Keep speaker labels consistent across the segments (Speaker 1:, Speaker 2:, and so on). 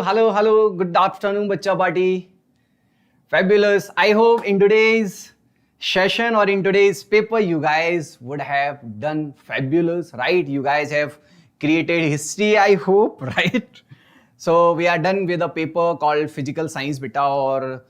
Speaker 1: Hello. Good afternoon, bacha party. Fabulous. I hope in today's session or in today's paper, you guys would have done fabulous, right? You guys have created history, I hope, right? So we are done with a paper called Physical Science Beta, or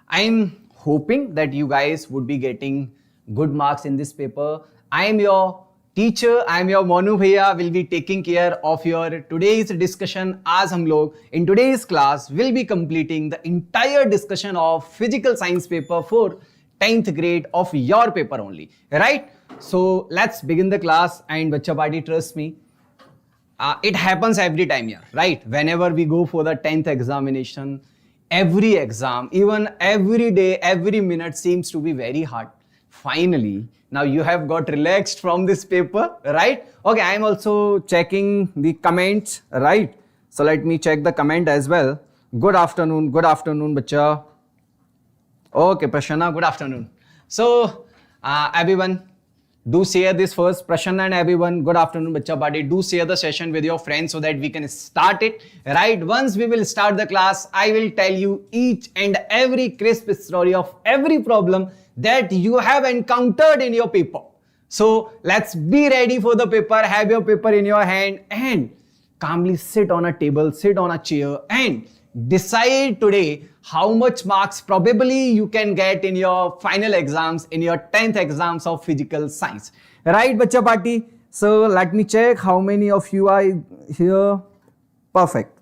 Speaker 1: I'm hoping that you guys would be getting good marks in this paper. I am your teacher, I am your Monu Bhaiya, will be taking care of your today's discussion. As hum log in today's class will be completing the entire discussion of physical science paper for 10th grade of your paper only, right? So let's begin the class, and bacha party, trust me, it happens every time here, right? Whenever we go for the 10th examination, every exam, even every day, every minute seems to be very hard. Finally, now you have got relaxed from this paper, right? Okay, I am also checking the comments, right? So let me check the comment as well. Good afternoon, bacha. Okay, Prasanna, good afternoon. So, everyone, do share this first. Prasanna and everyone, good afternoon, bacha party. Do share the session with your friends so that we can start it, right? Once we will start the class, I will tell you each and every crisp story of every problem that you have encountered in your paper. So let's be ready for the paper. Have your paper in your hand and calmly sit on a table, sit on a chair, and decide today how much marks probably you can get in your final exams, in your 10th exams of physical science. Right, bacha party? So let me check how many of you are here. Perfect.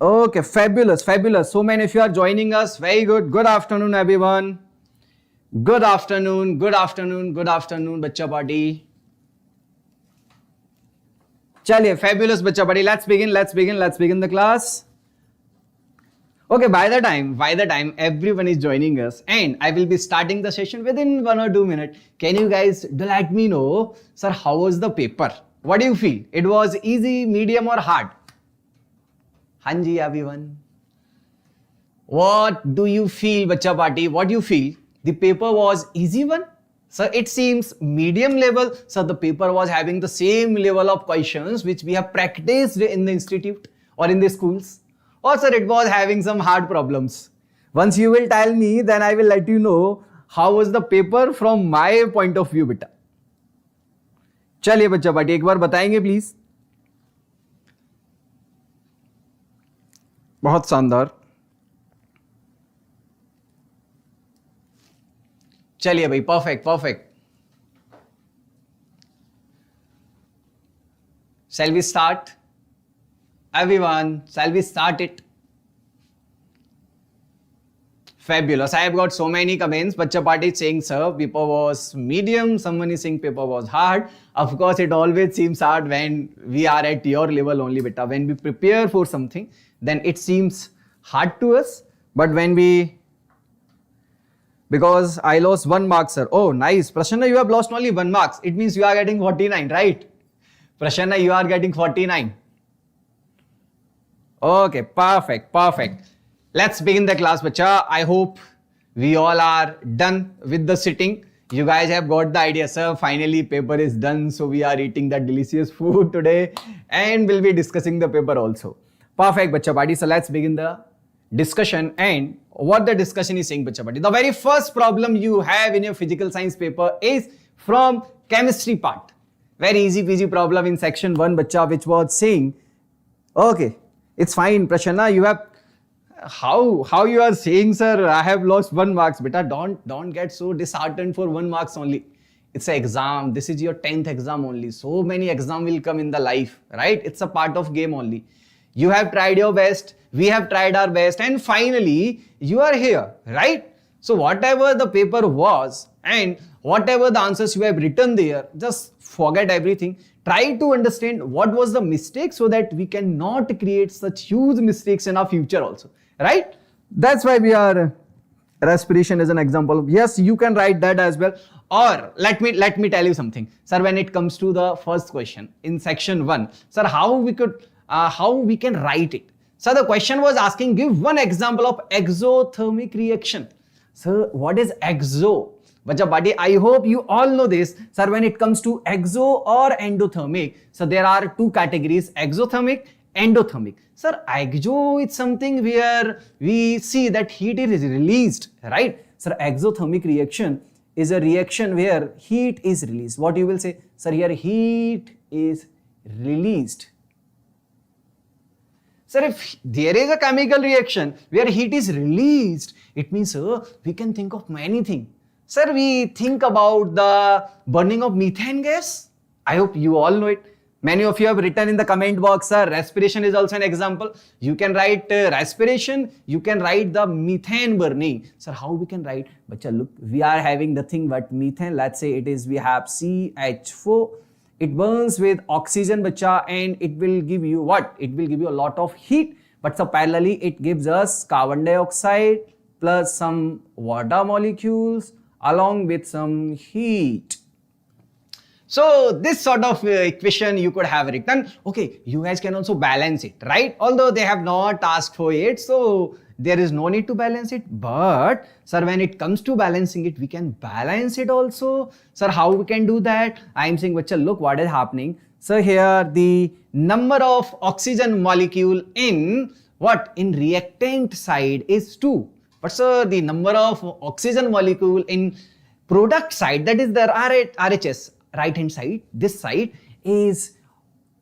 Speaker 1: Okay, fabulous. So many of you are joining us. Very good. Good afternoon, everyone. Good afternoon, bacha party. Chaliye, fabulous, bacha party. Let's begin the class. Okay, by the time everyone is joining us, and I will be starting the session within 1 or 2 minutes, can you guys let me know, sir, how was the paper? What do you feel? It was easy, medium, or hard? Hanji, everyone. What do you feel, bacha party? What do you feel? The paper was easy one? So it seems medium level. So the paper was having the same level of questions which we have practiced in the institute or in the schools. Or sir, it was having some hard problems. Once you will tell me, then I will let you know how was the paper from my point of view, beta. चलिए बच्चा party एक बार बताएंगे please. बहुत शानदार. चलिए भाई, perfect. Shall we start? Everyone, shall we start it? Fabulous. I have got so many comments. Bacha party is saying, sir, paper was medium. Someone is saying paper was hard. Of course, it always seems hard when we are at your level only, beta. When we prepare for something, then it seems hard to us. But when we, because I lost 1 mark, sir. Oh, nice. Prasanna, you have lost only 1 mark. It means you are getting 49, right? Prasanna, you are getting 49. Okay, perfect. Let's begin the class, bacha. I hope we all are done with the sitting. You guys have got the idea, sir. Finally, paper is done. So we are eating that delicious food today and we'll be discussing the paper also. Perfect, bacha party. So let's begin the discussion. And what the discussion is saying, bacha party. The very first problem you have in your physical science paper is from chemistry part. Very easy peasy problem in section 1, bacha, which was saying, okay, it's fine, Prasanna, you have, how you are saying, sir, I have lost 1 marks, beta. Don't get so disheartened for 1 marks only. It's an exam. This is your 10th exam only. So many exam will come in the life, right? It's a part of game only. You have tried your best. We have tried our best. And finally, you are here, right? So whatever the paper was and whatever the answers you have written there, just forget everything. Try to understand what was the mistake so that we cannot create such huge mistakes in our future also, right? That's why we are, respiration is an example. Yes, you can write that as well. Or let me tell you something. Sir, when it comes to the first question in section 1, sir, how we can write it? So the question was asking, give one example of exothermic reaction. Sir, what is exo? Bacha buddy, I hope you all know this. Sir, when it comes to exo or endothermic, so there are 2 categories, exothermic endothermic. Sir, exo is something where we see that heat is released, right? Sir, exothermic reaction is a reaction where heat is released. What you will say? Sir, here heat is released. Sir, if there is a chemical reaction where heat is released, it means, sir, we can think of many things. Sir, we think about the burning of methane gas. I hope you all know it. Many of you have written in the comment box, sir, respiration is also an example. You can write respiration, you can write the methane burning. Sir, how we can write? Bacha, look, we are having the thing but methane. Let's say it is, we have CH4. It burns with oxygen, bacha, and it will give you what? It will give you a lot of heat. But so parallelly, it gives us carbon dioxide plus some water molecules along with some heat. So this sort of equation you could have written. Okay, you guys can also balance it, right? Although they have not asked for it, so there is no need to balance it. But sir, when it comes to balancing it, we can balance it also. Sir, how we can do that? I am saying, bacha, look what is happening. So here the number of oxygen molecule in what? In reactant side is 2. But sir, the number of oxygen molecule in product side, that is the RHS, right hand side, this side is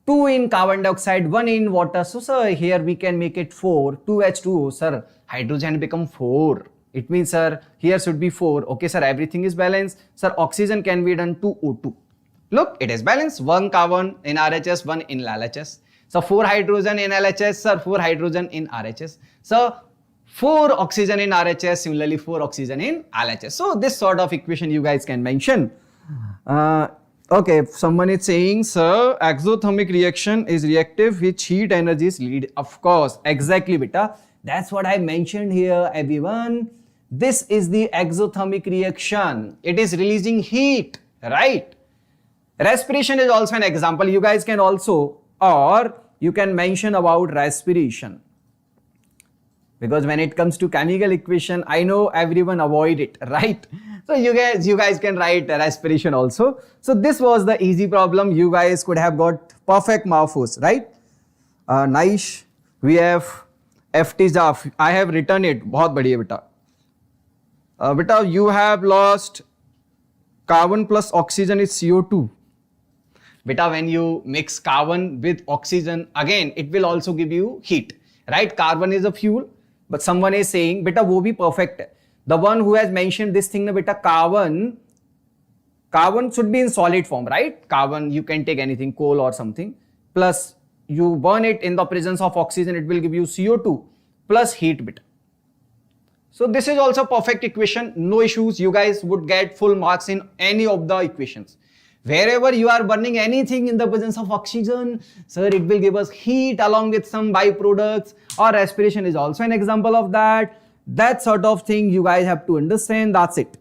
Speaker 1: 2 in carbon dioxide, 1 in water. So sir, here we can make it 4, 2H2O, sir, hydrogen become 4. It means, sir, here should be 4. Okay, sir, everything is balanced. Sir, oxygen can be done 2O2. Look, it is balanced. 1 carbon in RHS, 1 in LHS. So 4 hydrogen in LHS, sir, 4 hydrogen in RHS. So 4 oxygen in RHS, similarly 4 oxygen in LHS. So this sort of equation you guys can mention. Okay, if someone is saying, sir, exothermic reaction is reactive which heat energy is lead. Of course, exactly, beta. That's what I mentioned here, everyone. This is the exothermic reaction. It is releasing heat, right? Respiration is also an example. You guys can also, or you can mention about respiration. Because when it comes to chemical equation, I know everyone avoid it, right? So you guys can write respiration also. So this was the easy problem. You guys could have got perfect marks, right? Nice. We have FT. I have written it. बहुत बढ़िया बेटा. Beta, you have lost carbon plus oxygen is CO2. Beta, when you mix carbon with oxygen, again, it will also give you heat, right? Carbon is a fuel, but someone is saying, beta, wo bhi perfect hai. The one who has mentioned this thing, beta, carbon should be in solid form, right? Carbon, you can take anything, coal or something, plus you burn it in the presence of oxygen, it will give you CO2 plus heat, beta. So this is also perfect equation, no issues. You guys would get full marks in any of the equations. Wherever you are burning anything in the presence of oxygen, sir, it will give us heat along with some byproducts, or respiration is also an example of that. That sort of thing you guys have to understand. That's it.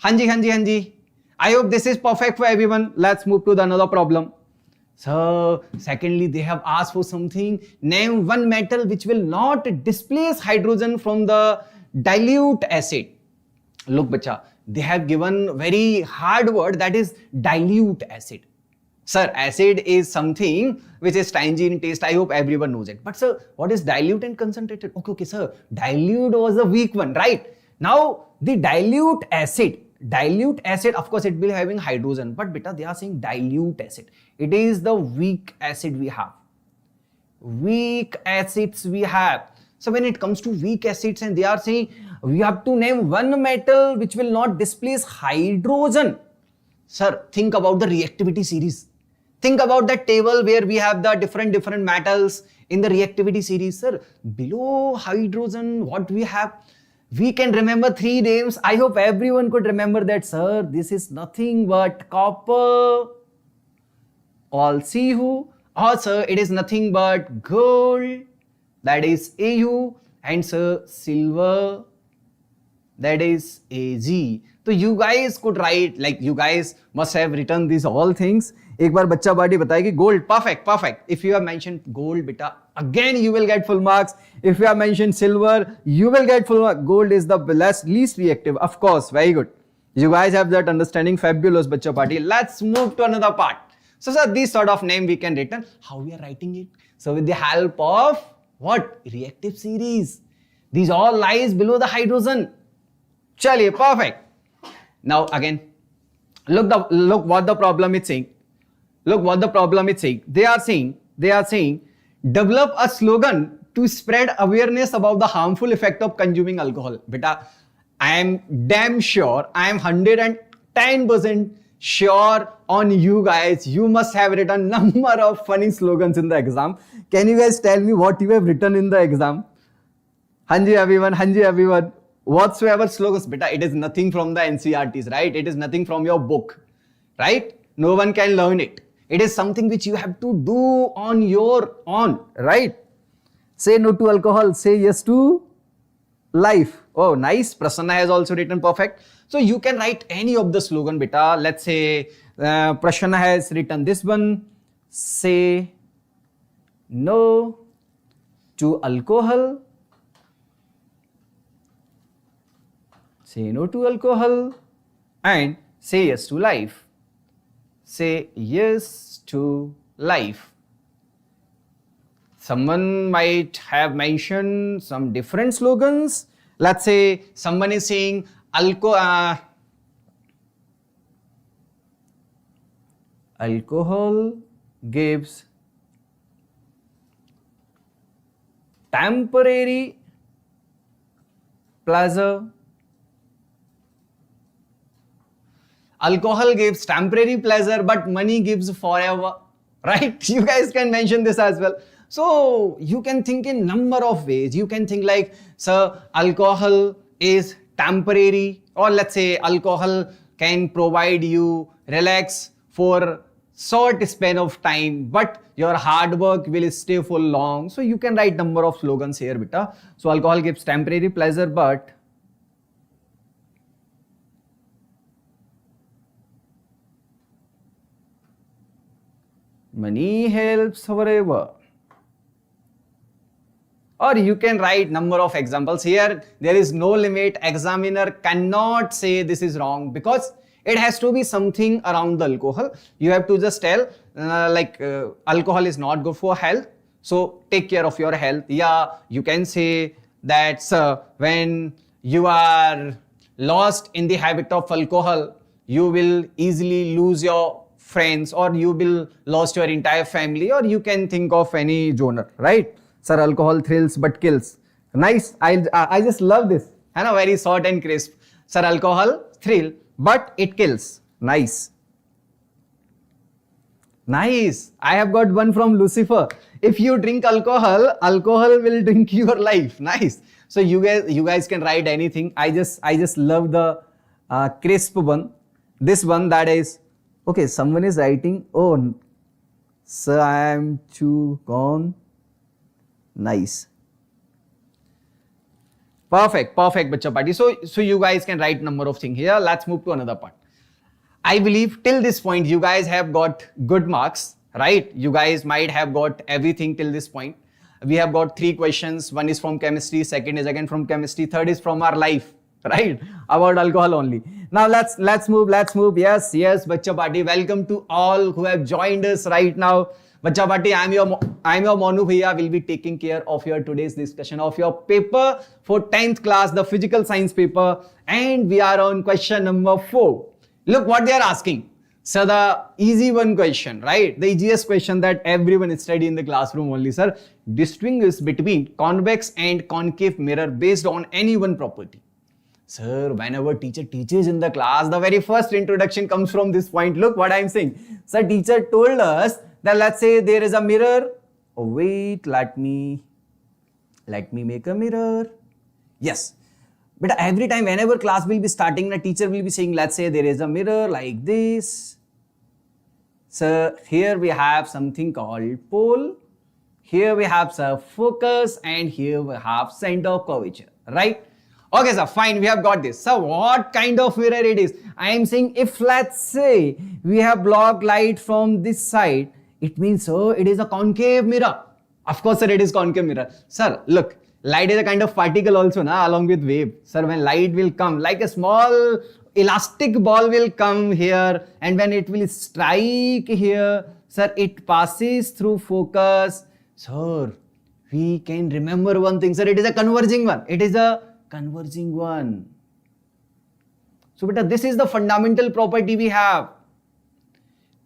Speaker 1: Hanji. I hope this is perfect for everyone. Let's move to the another problem. So, secondly, they have asked for something. Name one metal which will not displace hydrogen from the dilute acid. Look, bacha, they have given very hard word, that is dilute acid. Sir, acid is something which is tangy in taste. I hope everyone knows it. But sir, what is dilute and concentrated? Okay, sir. Dilute was the weak one, right? Now, the dilute acid, of course, it will be having hydrogen. But beta, they are saying dilute acid. It is the weak acid we have. Weak acids we have. So when it comes to weak acids, and they are saying we have to name one metal which will not displace hydrogen. Sir, think about the reactivity series. Think about that table where we have the different metals in the reactivity series. Sir, below hydrogen, what we have? We can remember 3 names. I hope everyone could remember that, sir. This is nothing but copper. All see who? Or sir, it is nothing but gold. That is AU. And sir, silver. That is AG. So you guys could write, like you guys must have written these all things. एक बार बच्चा party बताएगी gold, perfect. If you have mentioned gold, beta, again you will get full marks. If you have mentioned silver, you will get full marks. Gold is the least reactive, of course. Very good. You guys have that understanding. Fabulous, bachcha party. Let's move to another part. So sir, this sort of name we can written. How we are writing it? So with the help of what? Reactive series. These all lies below the hydrogen. Chaliye, perfect. Now again, look what the problem is saying. Look what the problem is saying. They are saying, develop a slogan to spread awareness about the harmful effect of consuming alcohol. Beta, I am damn sure, I am 110% sure on you guys. You must have written number of funny slogans in the exam. Can you guys tell me what you have written in the exam? Hanji everyone. Whatsoever slogans, beta, it is nothing from the NCERTs, right? It is nothing from your book, right? No one can learn it. It is something which you have to do on your own, right? Say no to alcohol, say yes to life. Oh, nice. Prasanna has also written perfect. So you can write any of the slogan, beta. Let's say Prasanna has written this one. Say no to alcohol. Say no to alcohol and say yes to life. Say yes to life. Someone might have mentioned some different slogans. Let's say someone is saying alcohol gives temporary pleasure. Alcohol gives temporary pleasure, but money gives forever, right? You guys can mention this as well. So you can think in number of ways. You can think like, sir, alcohol is temporary, or let's say alcohol can provide you relax for short span of time, but your hard work will stay for long. So you can write number of slogans here, beta. So alcohol gives temporary pleasure, but money helps forever. Or you can write number of examples here. There is no limit. Examiner cannot say this is wrong because it has to be something around the alcohol. You have to just tell alcohol is not good for health. So take care of your health. Yeah, you can say that, sir, when you are lost in the habit of alcohol, you will easily lose your friends, or you will lost your entire family, or you can think of any genre, right? Sir, alcohol thrills but kills. Nice. I just love this. I know, very short and crisp. Sir, alcohol thrill but it kills. Nice. Nice. I have got one from Lucifer. If you drink alcohol, alcohol will drink your life. Nice. So you guys can write anything. I just love the crisp one. This one, that is, okay, someone is writing, oh, sir, I am too gone. Nice. Perfect, bacha party. So you guys can write number of things here. Let's move to another part. I believe till this point, you guys have got good marks, right? You guys might have got everything till this point. We have got 3 questions. One is from chemistry, second is again from chemistry, third is from our life, right? About alcohol only. Now let's move. Yes, bacha party. Welcome to all who have joined us right now. Bacha party, I'm your Monu Bhaiya, will be taking care of your today's discussion of your paper for 10th class, the physical science paper, and we are on question number 4. Look what they are asking. So the easy one question, right? The easiest question that everyone study in the classroom only, sir. Distinguish between convex and concave mirror based on any one property. Sir, whenever teacher teaches in the class, the very first introduction comes from this point. Look what I'm saying. Sir, teacher told us that let's say there is a mirror. Oh, wait, let me make a mirror. Yes. But every time, whenever class will be starting, the teacher will be saying, let's say there is a mirror like this. So here we have something called pole. Here we have focus, and here we have center of curvature, right? Okay, sir, fine, we have got this. So what kind of mirror it is? I am saying if let's say we have blocked light from this side, it means, sir, it is a concave mirror. Of course, sir, it is concave mirror. Sir, look, light is a kind of particle also, na, along with wave. Sir, when light will come, like a small elastic ball will come here, and when it will strike here, sir, it passes through focus. Sir, we can remember one thing, sir, it is a converging one. It is a converging one. So beta, this is the fundamental property we have.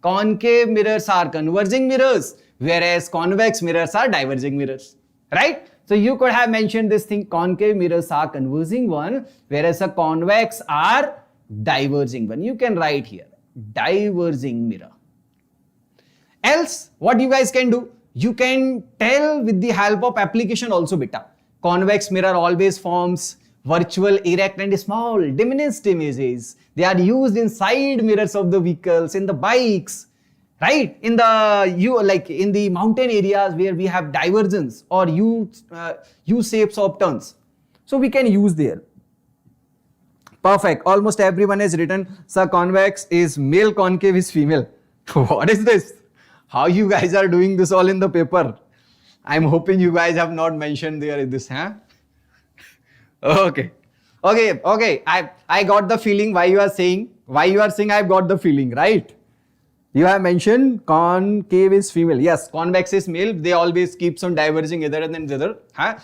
Speaker 1: Concave mirrors are converging mirrors, whereas convex mirrors are diverging mirrors, right? So you could have mentioned this thing, concave mirrors are converging one, whereas a convex are diverging one. You can write here, diverging mirror. Else, what you guys can do, you can tell with the help of application also beta. Convex mirror always forms virtual, erect and small diminished images. They are used in side mirrors of the vehicles, in the bikes, right? In the in the mountain areas where we have divergence or U-shapes of turns. So we can use there. Perfect. Almost everyone has written, sir, convex is male, concave is female. What is this? How you guys are doing this all in the paper? I'm hoping you guys have not mentioned there this, huh? Okay. I got the feeling why you are saying I've got the feeling, right? You have mentioned concave is female. Yes, convex is male. They always keep on diverging either than the other. Huh?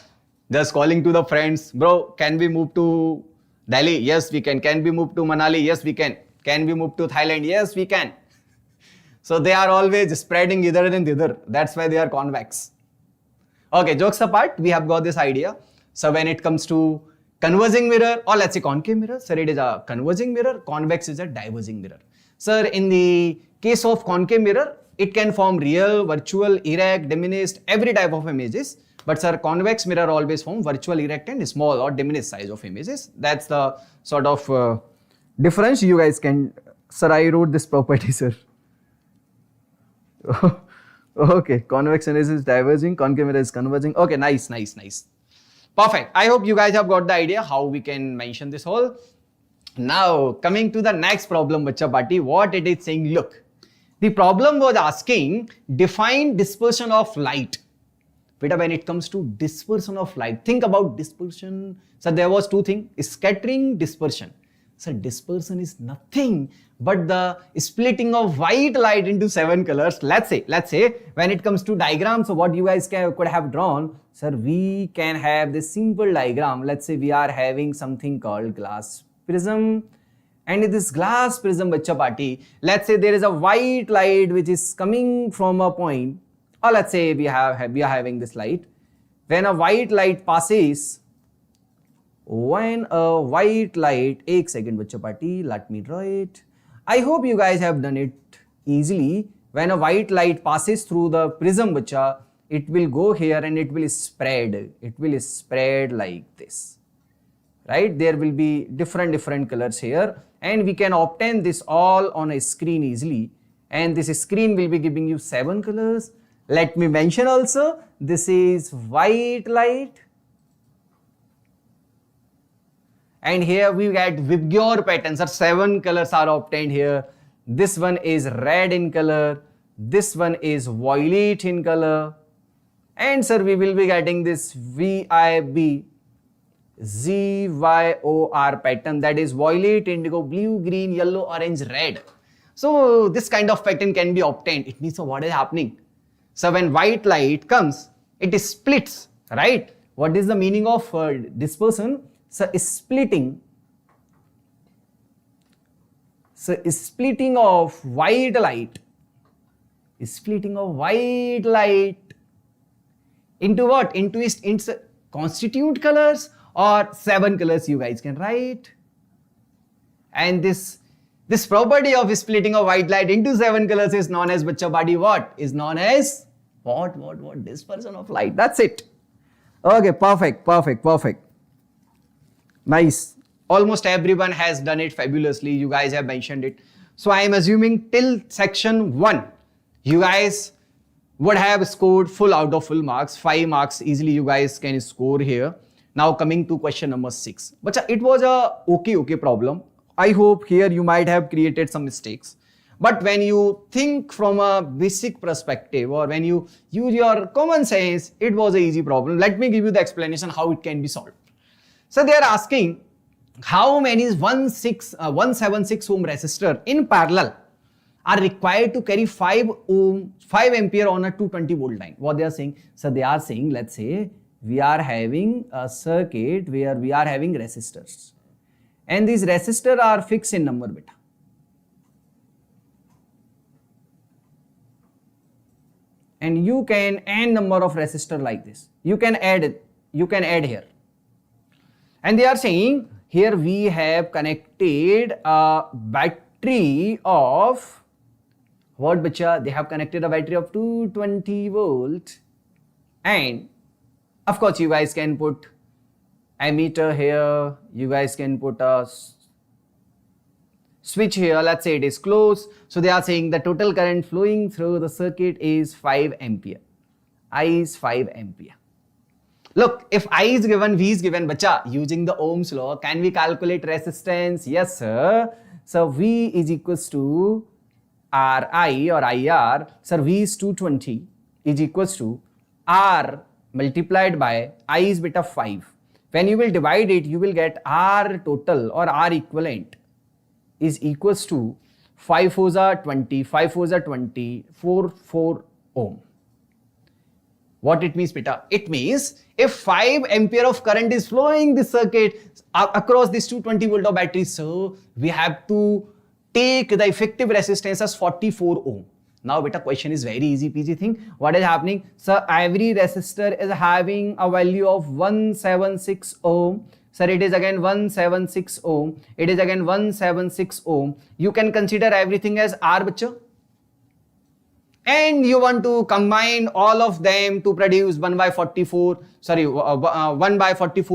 Speaker 1: Just calling to the friends, bro, can we move to Delhi? Yes, we can. Can we move to Manali? Yes, we can. Can we move to Thailand? Yes, we can. So they are always spreading either than the other. That's why they are convex. Okay, jokes apart, we have got this idea. So when it comes to converging mirror, or let's say concave mirror, sir, it is a converging mirror, convex is a diverging mirror. Sir, in the case of concave mirror, it can form real, virtual, erect, diminished, every type of images. But sir, convex mirror always form virtual, erect and small or diminished size of images. That's the sort of difference you guys can, sir, I wrote this property, sir. Okay, convex mirror is diverging, concave mirror is converging. Okay, nice. Perfect. I hope you guys have got the idea how we can mention this whole. Now, coming to the next problem, Bacha Party, what it is saying, look, the problem was asking, define dispersion of light. But when it comes to dispersion of light, think about dispersion. So there was two things, scattering, dispersion. So dispersion is nothing but the splitting of white light into 7 colors. Let's say when it comes to diagram, so what you guys could have drawn, sir, we can have this simple diagram. Let's say we are having something called glass prism, and in this glass prism, Bacha Party, let's say there is a white light which is coming from a point, or let's say we are having this light. When a white light passes, एक second Bacha Party, let me draw it. I hope you guys have done it easily. When a white light passes through the prism, Bacha, it will go here and it will spread. It will spread like this, right? There will be different colors here, and we can obtain this all on a screen easily. And this screen will be giving you 7 colors. Let me mention also, this is white light. And here we get Vibgyor patterns, 7 colors are obtained here. This one is red in color, this one is violet in color, and sir, we will be getting this VIB ZYOR pattern, that is violet, indigo, blue, green, yellow, orange, red. So this kind of pattern can be obtained. It means, so what is happening? So when white light comes, it splits, right? What is the meaning of dispersion? So splitting of white light, into what? Into its constituent colors or 7 colors you guys can write. And this property of splitting of white light into 7 colors is known as, Bacha Badi, what? Is known as what? Dispersion of light. That's it. Okay, perfect. Nice. Almost everyone has done it fabulously. You guys have mentioned it. So I am assuming till section 1, you guys would have scored full out of full marks. 5 marks easily you guys can score here. Now coming to question number 6. But it was a okay problem. I hope here you might have created some mistakes. But when you think from a basic perspective, or when you use your common sense, it was an easy problem. Let me give you the explanation how it can be solved. So they are asking, how many 176 ohm resistor in parallel are required to carry 5 ampere on a 220 volt line. What they are saying? So they are saying, let's say we are having a circuit where we are having resistors, and these resistors are fixed in number beta. And you can n number of resistor like this. You can add it. You can add here. And they are saying here we have connected a battery of what, bacha? They have connected a battery of 220 volt, and of course you guys can put ammeter here. You guys can put a switch here. Let's say it is closed. So they are saying the total current flowing through the circuit is 5 ampere. I is 5 ampere. Look, if I is given, V is given, bacha, using the Ohm's law, can we calculate resistance? Yes, sir. So V is equals to Ri or IR. Sir, V is 220 is equals to R multiplied by I is beta 5. When you will divide it, you will get R total or R equivalent is equals to 5 4s are 20, 5 4s are 20, 4 ohm. What it means, beta? It means if 5 ampere of current is flowing this circuit across this 220 volt of battery, so we have to take the effective resistance as 44 ohm. Now beta, question is very easy peasy thing. What is happening? So every resistor is having a value of 176 ohm. Sir, it is again 176 ohm. It is again 176 ohm. You can consider everything as R, bacha. And you want to combine all of them to produce 1 by 44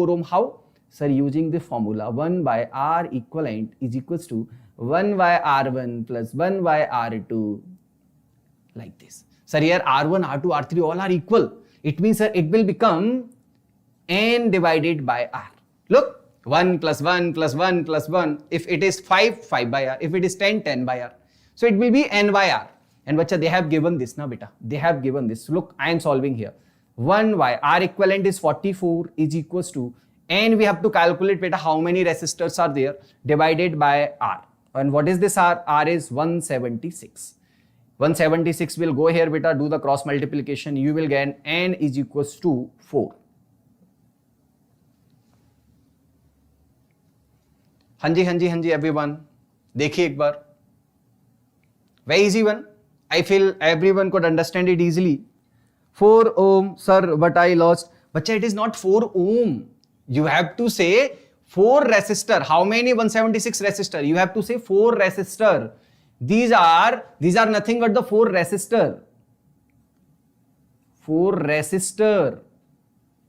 Speaker 1: ohm. How? Sir, using the formula 1 by R equivalent is equals to 1 by R1 plus 1 by R2, like this. Sir, here R1, R2, R3 all are equal. It means, sir, it will become N divided by R. Look, 1 plus 1 plus 1 plus 1. If it is 5, 5 by R. If it is 10, 10 by R. So it will be N by R. And bacha, they have given this now, beta. They have given this. Look, I am solving here. 1 by R equivalent is 44 is equals to, and we have to calculate, beta, how many resistors are there, divided by R. And what is this R? R is 176. 176 will go here, beta, do the cross multiplication. You will get N is equals to 4. Hanji, everyone. देखिए एक बार. Very easy one. I feel everyone could understand it easily. 4 ohm, sir, but I lost. But it is not 4 ohm. You have to say 4 resistor. How many 176 resistor? You have to say 4 resistor. These are nothing but the 4 resistor. 4 resistor.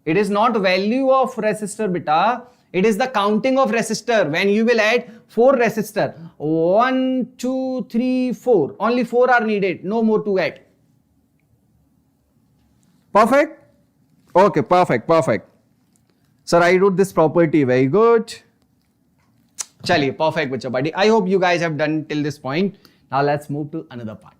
Speaker 1: It is not value of resistor, beta. It is the counting of resistor. When you will add 4 resistor, 1, 2, 3, 4. Only 4 are needed. No more to add. Perfect? Okay, perfect. Sir, I wrote this property. Very good. Chaliye, perfect, bacha buddy. I hope you guys have done till this point. Now let's move to another part.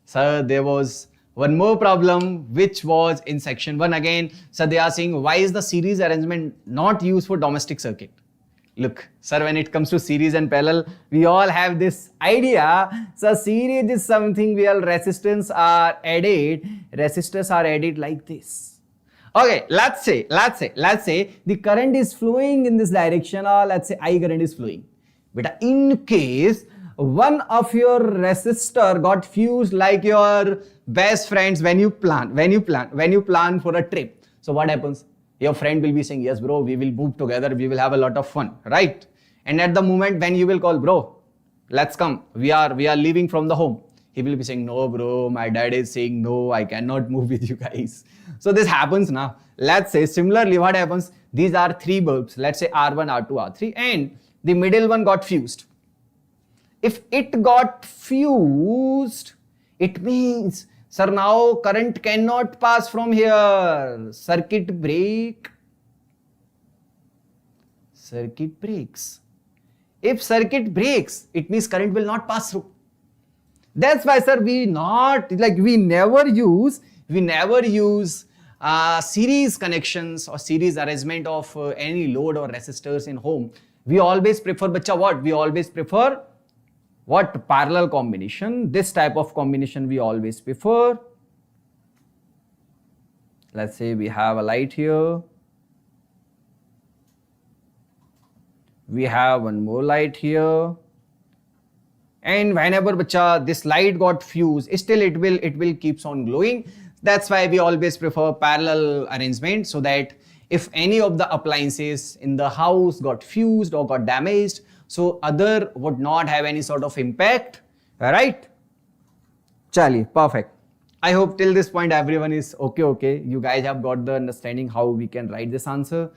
Speaker 1: Sir, there was one more problem which was in section 1 again. So they are saying, why is the series arrangement not used for domestic circuit? Look, sir, when it comes to series and parallel, we all have this idea. So series is something where resistors are added like this. Okay, let's say the current is flowing in this direction, or let's say I current is flowing. But in case one of your resistor got fused, like your best friends when you plan for a trip. So what happens? Your friend will be saying, yes bro, we will move together, we will have a lot of fun, right? And at the moment when you will call, bro, let's come, we are leaving from the home, he will be saying, no bro, my dad is saying no, I cannot move with you guys. So this happens now. Let's say similarly what happens, these are 3 bulbs, let's say R1, R2, R3, and the middle one got fused. If it got fused, it means, sir, now current cannot pass from here. Circuit breaks. If circuit breaks, it means current will not pass through. That's why, sir, we never use series connections or series arrangement of any load or resistors in home. We always prefer bacha what? We always prefer what? Parallel combination. This type of combination we always prefer. Let's say we have a light here. We have one more light here. And whenever bacha this light got fused, still it will keeps on glowing. That's why we always prefer parallel arrangement, so that if any of the appliances in the house got fused or got damaged, so other would not have any sort of impact, right? Chali, perfect. I hope till this point everyone is okay. You guys have got the understanding how we can write this answer.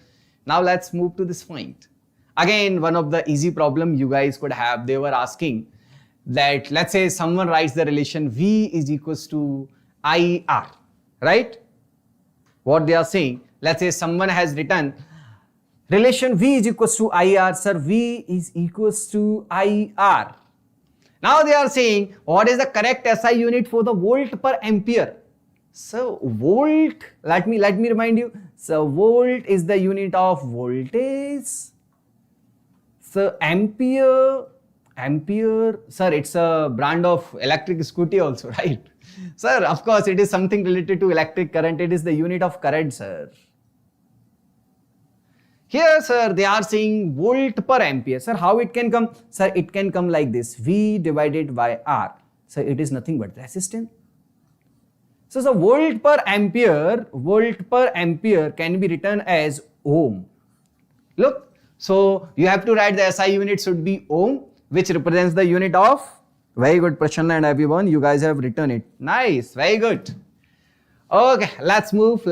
Speaker 1: Now let's move to this point. Again, one of the easy problem you guys could have, they were asking that let's say someone writes the relation V is equals to IR, right? What they are saying, let's say someone has written relation V is equals to IR, sir, V is equals to IR. Now they are saying what is the correct SI unit for the volt per ampere? So volt, let me remind you, so volt is the unit of voltage. So ampere, sir, it's a brand of electric scooty also, right? Sir, of course, it is something related to electric current. It is the unit of current, sir. Here, sir, they are saying volt per ampere. Sir, how it can come? Sir, it can come like this, V divided by R. So it is nothing but resistance. So volt per ampere can be written as ohm. Look. So you have to write the SI unit should be ohm, which represents the unit of, very good Prasanna and everyone, you guys have written it. Nice, very good. Okay, let's move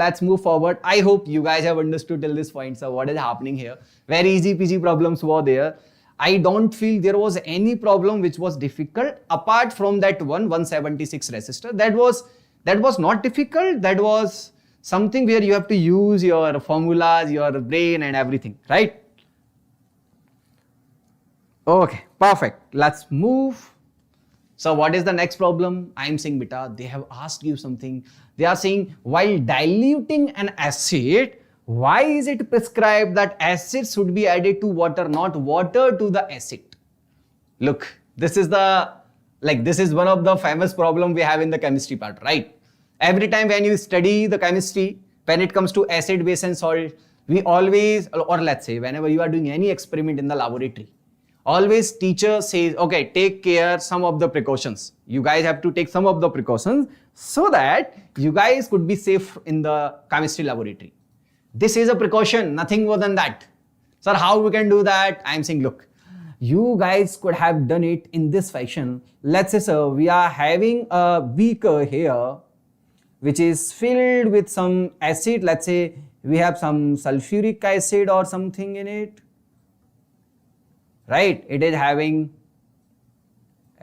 Speaker 1: forward. I hope you guys have understood till this point, so what is happening here. Very easy peasy problems were there. I don't feel there was any problem which was difficult apart from that 176 resistor. That was not difficult. That was something where you have to use your formulas, your brain and everything, right? Okay, perfect. Let's move. So what is the next problem? I am saying beta, they have asked you something. They are saying while diluting an acid, why is it prescribed that acid should be added to water, not water to the acid? Look, this is one of the famous problem we have in the chemistry part, right? Every time when you study the chemistry, when it comes to acid, base and salt, we always, or let's say whenever you are doing any experiment in the laboratory, always teacher says, okay, take care some of the precautions. You guys have to take some of the precautions so that you guys could be safe in the chemistry laboratory. This is a precaution, nothing more than that. Sir, how we can do that? I am saying, look, you guys could have done it in this fashion. Let's say, sir, we are having a beaker here, which is filled with some acid. Let's say we have some sulfuric acid or something in it. Right, it is having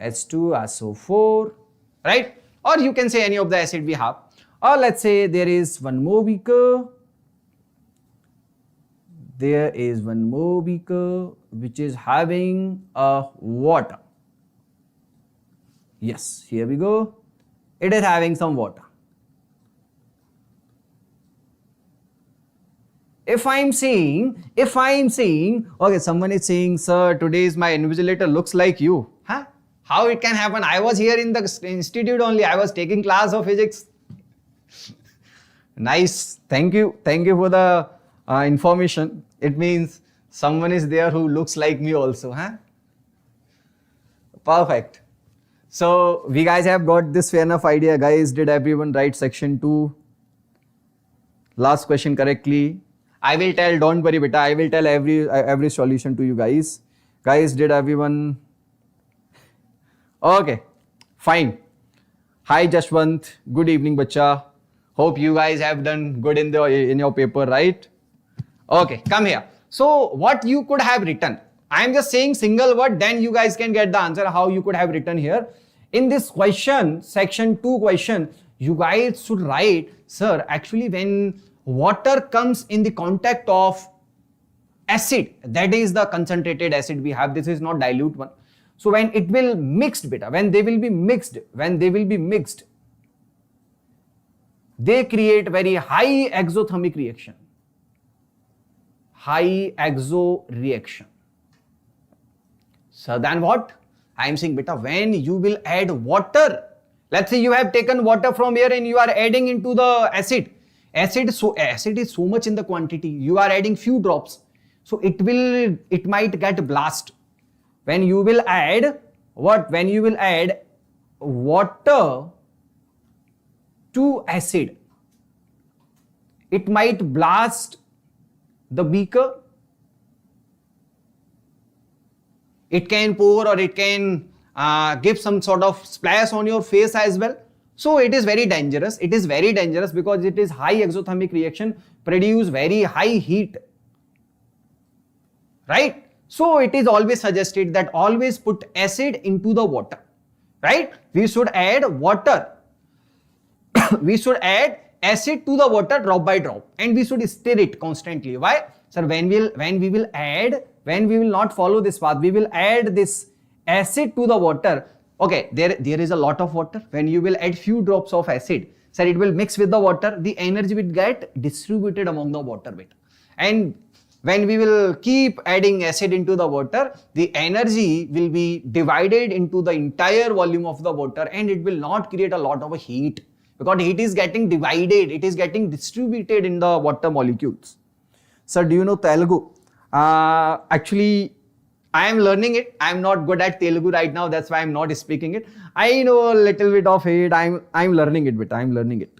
Speaker 1: H2SO4, right? Or you can say any of the acid we have. Or let's say there is one more beaker. There is one more beaker which is having a water. Yes, here we go. It is having some water. If I am saying, okay, someone is saying, sir, today's my invigilator looks like you. Huh? How it can happen? I was here in the institute only. I was taking class of physics. Nice. Thank you. Thank you for the information. It means someone is there who looks like me also. Huh? Perfect. So we guys have got this fair enough idea. Guys, did everyone write section 2? Last question correctly. I will tell, don't worry beta, I will tell every solution to you guys. Guys, did everyone? Okay, fine. Hi Jashwant, good evening bacha. Hope you guys have done good in your paper, right? Okay, come here. So what you could have written, I am just saying single word, then you guys can get the answer how you could have written here. In this question, section 2 question, you guys should write, sir, actually when water comes in the contact of acid, that is the concentrated acid we have, this is not dilute one. So when it will mixed beta, when they will be mixed, they create very high exothermic reaction. High exo reaction. So then what? I am saying, beta, when you will add water, let's say you have taken water from here and you are adding into the acid. Acid is so much in the quantity. You are adding few drops, so it might get blast. When you will add what? When you will add water to acid, it might blast the beaker. It can pour or it can give some sort of splash on your face as well. So it is very dangerous. It is very dangerous because it is high exothermic reaction, produce very high heat, right? So it is always suggested that always put acid into the water, right? We should add water. We should add acid to the water drop by drop, and we should stir it constantly. Why? Sir, when we will not follow this path, we will add this acid to the water. Okay, there is a lot of water. When you will add few drops of acid, sir, it will mix with the water. The energy will get distributed among the water bit. And when we will keep adding acid into the water, the energy will be divided into the entire volume of the water, and it will not create a lot of heat because heat is getting divided. It is getting distributed in the water molecules. Sir, do you know Telugu? Actually, I am learning it. I am not good at Telugu right now. That's why I am not speaking it. I know a little bit of it. I'm learning it, beta. I'm learning it.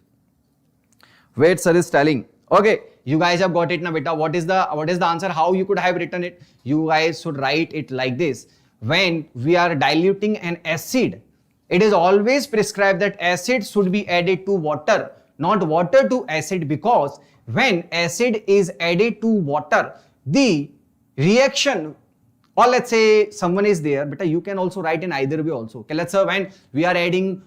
Speaker 1: Wait, sir is telling. Okay, you guys have got it now, beta. What is the answer? How you could have written it? You guys should write it like this. When we are diluting an acid, it is always prescribed that acid should be added to water, not water to acid, because when acid is added to water, the reaction, or let's say someone is there, but you can also write in either way also. Okay, let's say when we are adding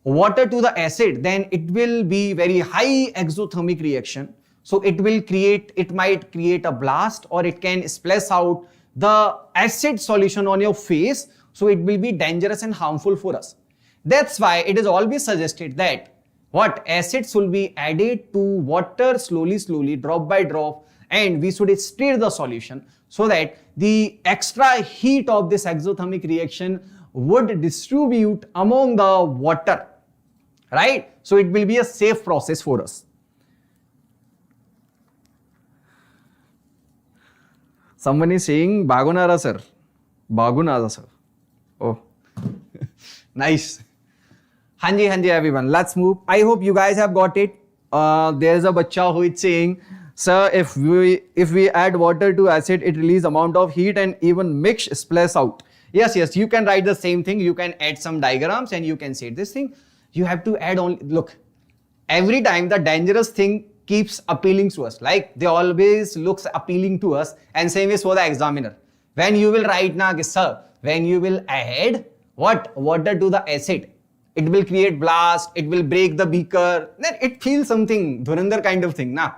Speaker 1: water to the acid, then it will be very high exothermic reaction. So it might create a blast, or it can splash out the acid solution on your face. So it will be dangerous and harmful for us. That's why it is always suggested that what acid should be added to water slowly, drop by drop, and we should stir the solution so that the extra heat of this exothermic reaction would distribute among the water, right? So it will be a safe process for us. Someone is saying Bagunara sir. Bagunara sir. Oh, nice. Hanji everyone, let's move. I hope you guys have got it. There is a bacha who is saying, sir, if we add water to acid, it release amount of heat and even mix splash out. Yes, you can write the same thing. You can add some diagrams and you can say this thing. You have to add only, look, every time the dangerous thing keeps appealing to us. Like they always looks appealing to us, and same is for the examiner. When you will write na, sir, when you will add what? Water to the acid, it will create blast, it will break the beaker, then it feels something Dhurandhar kind of thing, na.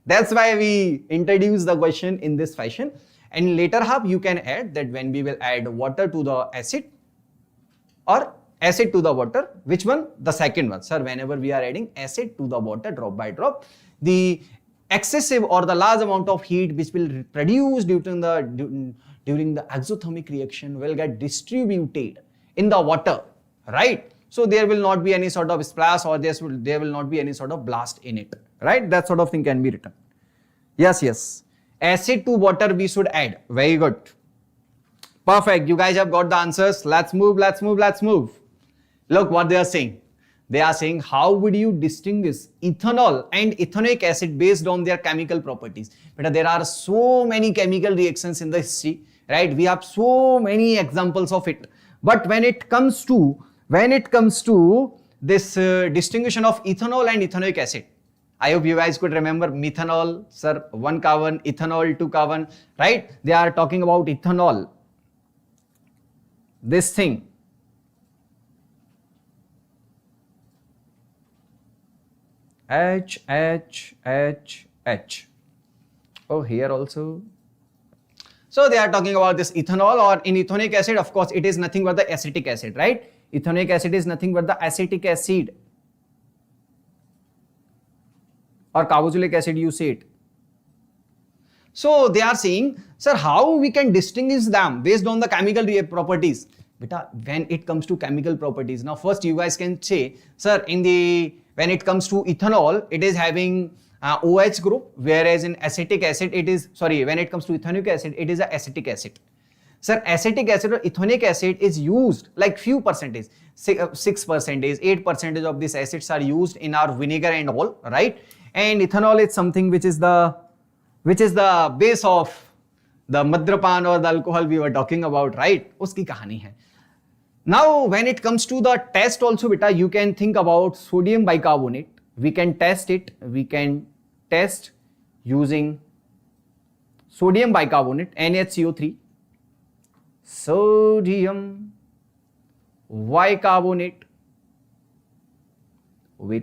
Speaker 1: That's why we introduce the question in this fashion. And later half you can add that when we will add water to the acid or acid to the water, which one? The second one. Sir, whenever we are adding acid to the water drop by drop, the excessive or the large amount of heat which will produce during the exothermic reaction will get distributed in the water, right? So there will not be any sort of splash, or there will not be any sort of blast in it, right? That sort of thing can be written. Yes. Acid to water we should add. Very good. Perfect. You guys have got the answers. Let's move. Look what they are saying. They are saying, how would you distinguish ethanol and ethanoic acid based on their chemical properties? But there are so many chemical reactions in the history, right? We have so many examples of it. But when it comes to this distinguishing of ethanol and ethanoic acid, I hope you guys could remember methanol, sir, 1 carbon, ethanol, 2 carbon, right? They are talking about ethanol. This thing. H. Oh, here also. So they are talking about this ethanol, or in ethanoic acid, of course, it is nothing but the acetic acid, right? Ethanoic acid is nothing but the acetic acid, or carboxylic acid, you say it. So they are saying, sir, how we can distinguish them based on the chemical properties? Beta, when it comes to chemical properties, now first you guys can say, sir, when it comes to ethanol, it is having OH group, whereas in acetic acid, when it comes to ethanoic acid, it is a acetic acid. Sir, acetic acid or ethanoic acid is used like few percentage, 6%, 8% of these acids are used in our vinegar and all, right? And ethanol is something which is the base of the madrapan or the alcohol we were talking about, right? Uski kahani hai. Now, when it comes to the test also, beta, you can think about sodium bicarbonate. We can test it. We can test using sodium bicarbonate, NaCO3, sodium bicarbonate with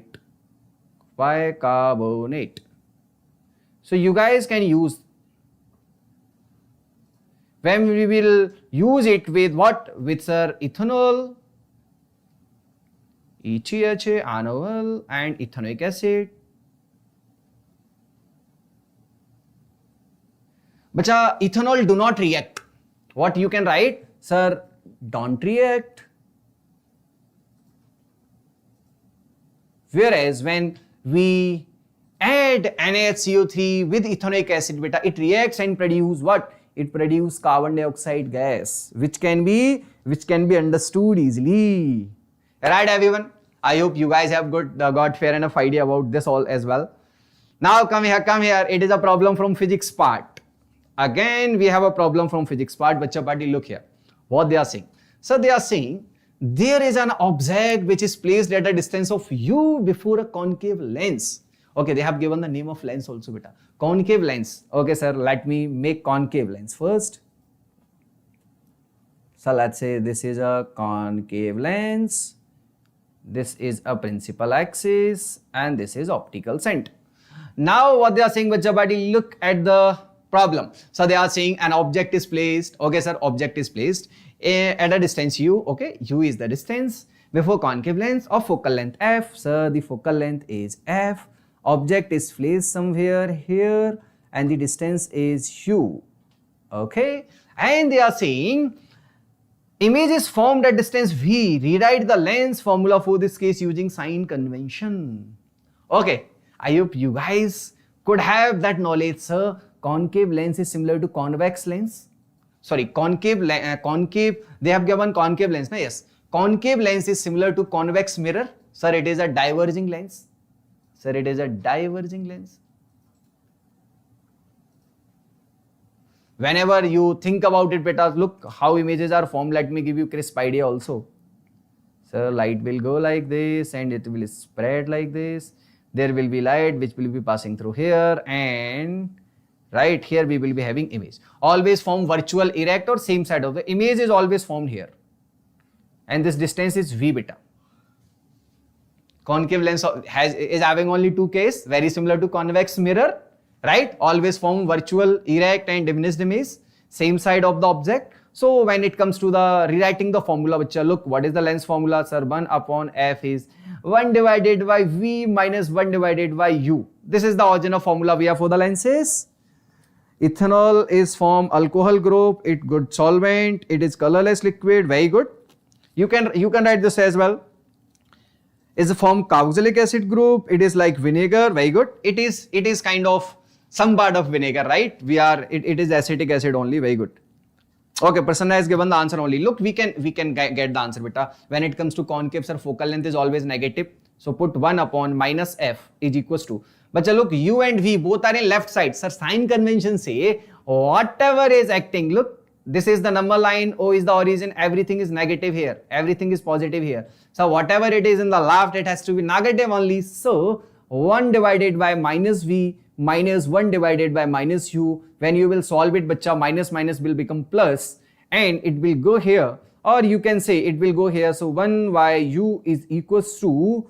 Speaker 1: bicarbonate. So you guys can use, when we will use it with what? With sir, ethanol, ETHA, anol, and ethanoic acid. Bacha, ethanol do not react. What you can write? Sir, don't react. Whereas when we add NaCO3 with ethanoic acid, beta, it reacts and produce what? It produces carbon dioxide gas, which can be understood easily. Right, everyone? I hope you guys have got fair enough idea about this all as well. Now come here. It is a problem from physics part. Again, we have a problem from physics part. Bacha party, look here. What they are saying. So they are saying there is an object which is placed at a distance of u before a concave lens. Okay, they have given the name of lens also, beta. Concave lens. Okay, sir, let me make concave lens first. So let's say this is a concave lens. This is a principal axis and this is optical center. Now what they are saying, bacha buddy, look at the problem. So they are saying an object is placed. Okay, sir, object is placed at a distance u. Okay, u is the distance before concave lens of focal length f. Sir, the focal length is f. Object is placed somewhere here and the distance is u. Okay, and they are saying image is formed at distance v. Rewrite the lens formula for this case using sign convention. Okay, I hope you guys could have that knowledge, sir. Concave lens is similar to convex lens. Sorry, concave, they have given concave lens, no? Yes. Concave lens is similar to convex mirror. Sir, it is a diverging lens. Sir, it is a diverging lens. Whenever you think about it, beta, look how images are formed. Let me give you crisp idea also. So light will go like this and it will spread like this. There will be light which will be passing through here, and right here we will be having image. Always form virtual erect or same side of the image is always formed here. And this distance is v beta. Concave lens is having only two cases, very similar to convex mirror, right? Always form virtual, erect and diminished image, same side of the object. So when it comes to the rewriting the formula, which look, what is the lens formula? Sir, 1 upon f is 1 divided by v minus 1 divided by u. This is the original formula we have for the lenses. Ethanol is from alcohol group, it good solvent, it is colorless liquid, very good. You can write this as well. Is from carboxylic acid group, it is like vinegar, very good. It is kind of some part of vinegar, right? It is acetic acid only, very good. Okay, Prasanna has given the answer only. Look, we can get the answer, beta. When it comes to concave, sir, focal length is always negative. So put 1 upon minus f is equals to. But look, u and v both are in left side. Sir, sign convention say whatever is acting, look, this is the number line, O is the origin, everything is negative here, everything is positive here. So whatever it is in the left, it has to be negative only. So 1 divided by minus v minus 1 divided by minus u. When you will solve it, bacha, minus minus will become plus and it will go here, or you can say it will go here. So 1/u is equals to,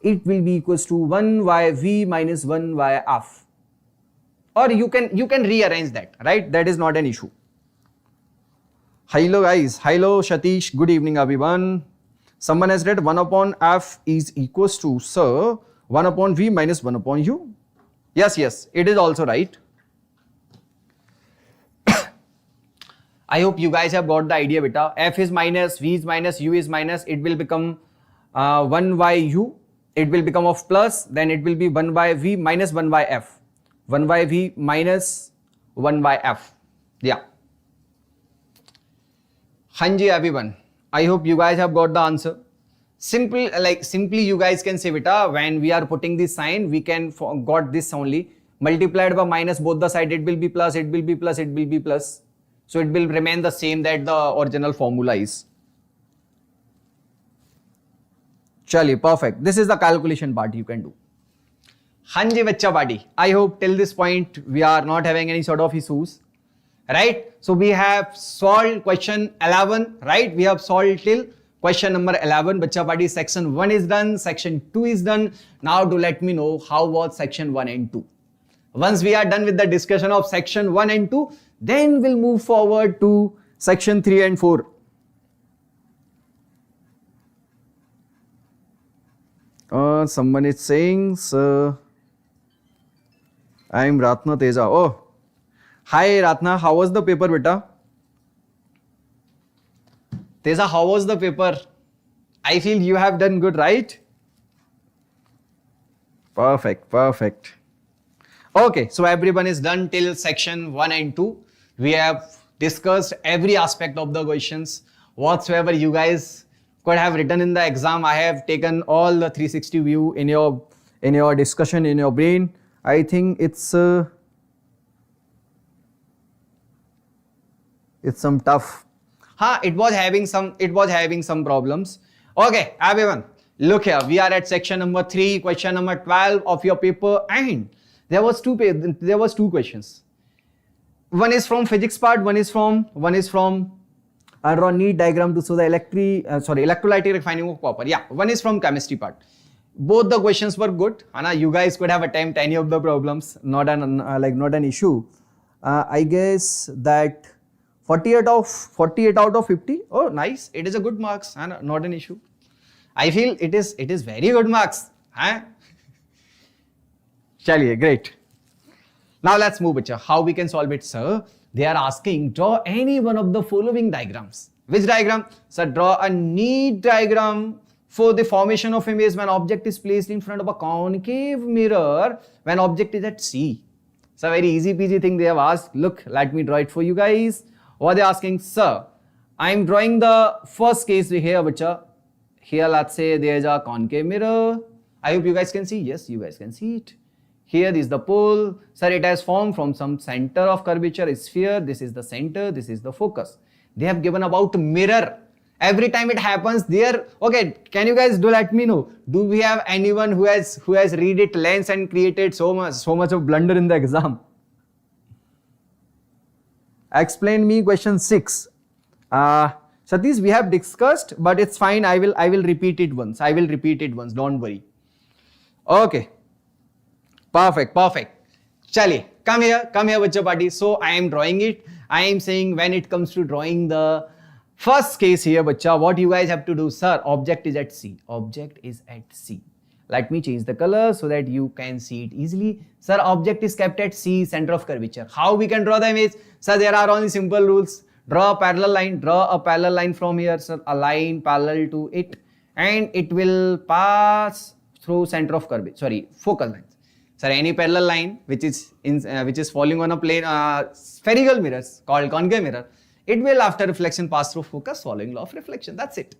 Speaker 1: it will be equals to 1/v minus 1/f. Or you can rearrange that, right? That is not an issue. Hello guys, hello Shatish, good evening everyone. Someone has read 1 upon f is equals to, sir, 1 upon v minus 1 upon u. Yes, it is also right. I hope you guys have got the idea, beta. F is minus, V is minus, U is minus. It will become 1 by U. It will become of plus. Then it will be 1 by V minus 1 by F. 1 by V minus 1 by F. Yeah. Hanji everyone. I hope you guys have got the answer. Simply you guys can say, beta, when we are putting this sign, we can got this only. Multiplied by minus both the side, it will be plus, it will be plus, it will be plus. So it will remain the same that the original formula is. Chali, perfect. This is the calculation part you can do. Hanji Vacha Badi. I hope till this point we are not having any sort of issues. Right? So we have solved question 11. Right? We have solved till question number 11. Vacha Badi, section 1 is done. Section 2 is done. Now do let me know how was section 1 and 2. Once we are done with the discussion of section 1 and 2, then we'll move forward to section 3 and 4. Someone is saying, sir, I am Ratna Teja. Oh, hi Ratna, how was the paper, beta? Teja, how was the paper? I feel you have done good, right? Perfect, perfect. Okay, so everyone is done till section 1 and 2. We have discussed every aspect of the questions. Whatsoever you guys could have written in the exam, I have taken all the 360 view in your discussion, in your brain. I think it's some tough. It was having some problems. Okay, everyone, look here. We are at section number 3, question number 12 of your paper, and there was two questions. One is from physics part, one is from I draw neat diagram to show the electrolytic refining of copper. Yeah, one is from chemistry part. Both the questions were good. You guys could have attempted any of the problems, not an issue. I guess that 48 out of 50. Oh, nice. It is a good marks, not an issue. I feel it is very good marks. Chaliye, great. Now let's move, bacha. How we can solve it, sir? They are asking, draw any one of the following diagrams. Which diagram? Sir, draw a neat diagram for the formation of image when object is placed in front of a concave mirror when object is at C. It's a very easy peasy thing they have asked. Look, let me draw it for you guys. What they are asking, sir, I am drawing the first case here, bacha. Here, let's say there is a concave mirror. I hope you guys can see. Yes, you guys can see it. Here is the pole. Sir, it has formed from some center of curvature sphere. This is the center. This is the focus. They have given about mirror. Every time it happens there. Okay, can you guys do let me know? Do we have anyone who has read it lens and created so much of blunder in the exam? Explain me question 6. Satish, we have discussed, but it's fine. I will repeat it once. Don't worry. Okay. Perfect. Chaliye, come here, bacha party. So I am drawing it. I am saying when it comes to drawing the first case here, bacha, what you guys have to do, sir, object is at C. Let me change the color so that you can see it easily. Sir, object is kept at C, center of curvature. How we can draw the image? Sir, there are only simple rules. Draw a parallel line from here, sir, a line parallel to it, and it will pass through center of curvature, focal length. Sir, any parallel line which is falling on a plane spherical mirrors called concave mirror, it will after reflection pass through focus following law of reflection. That's it.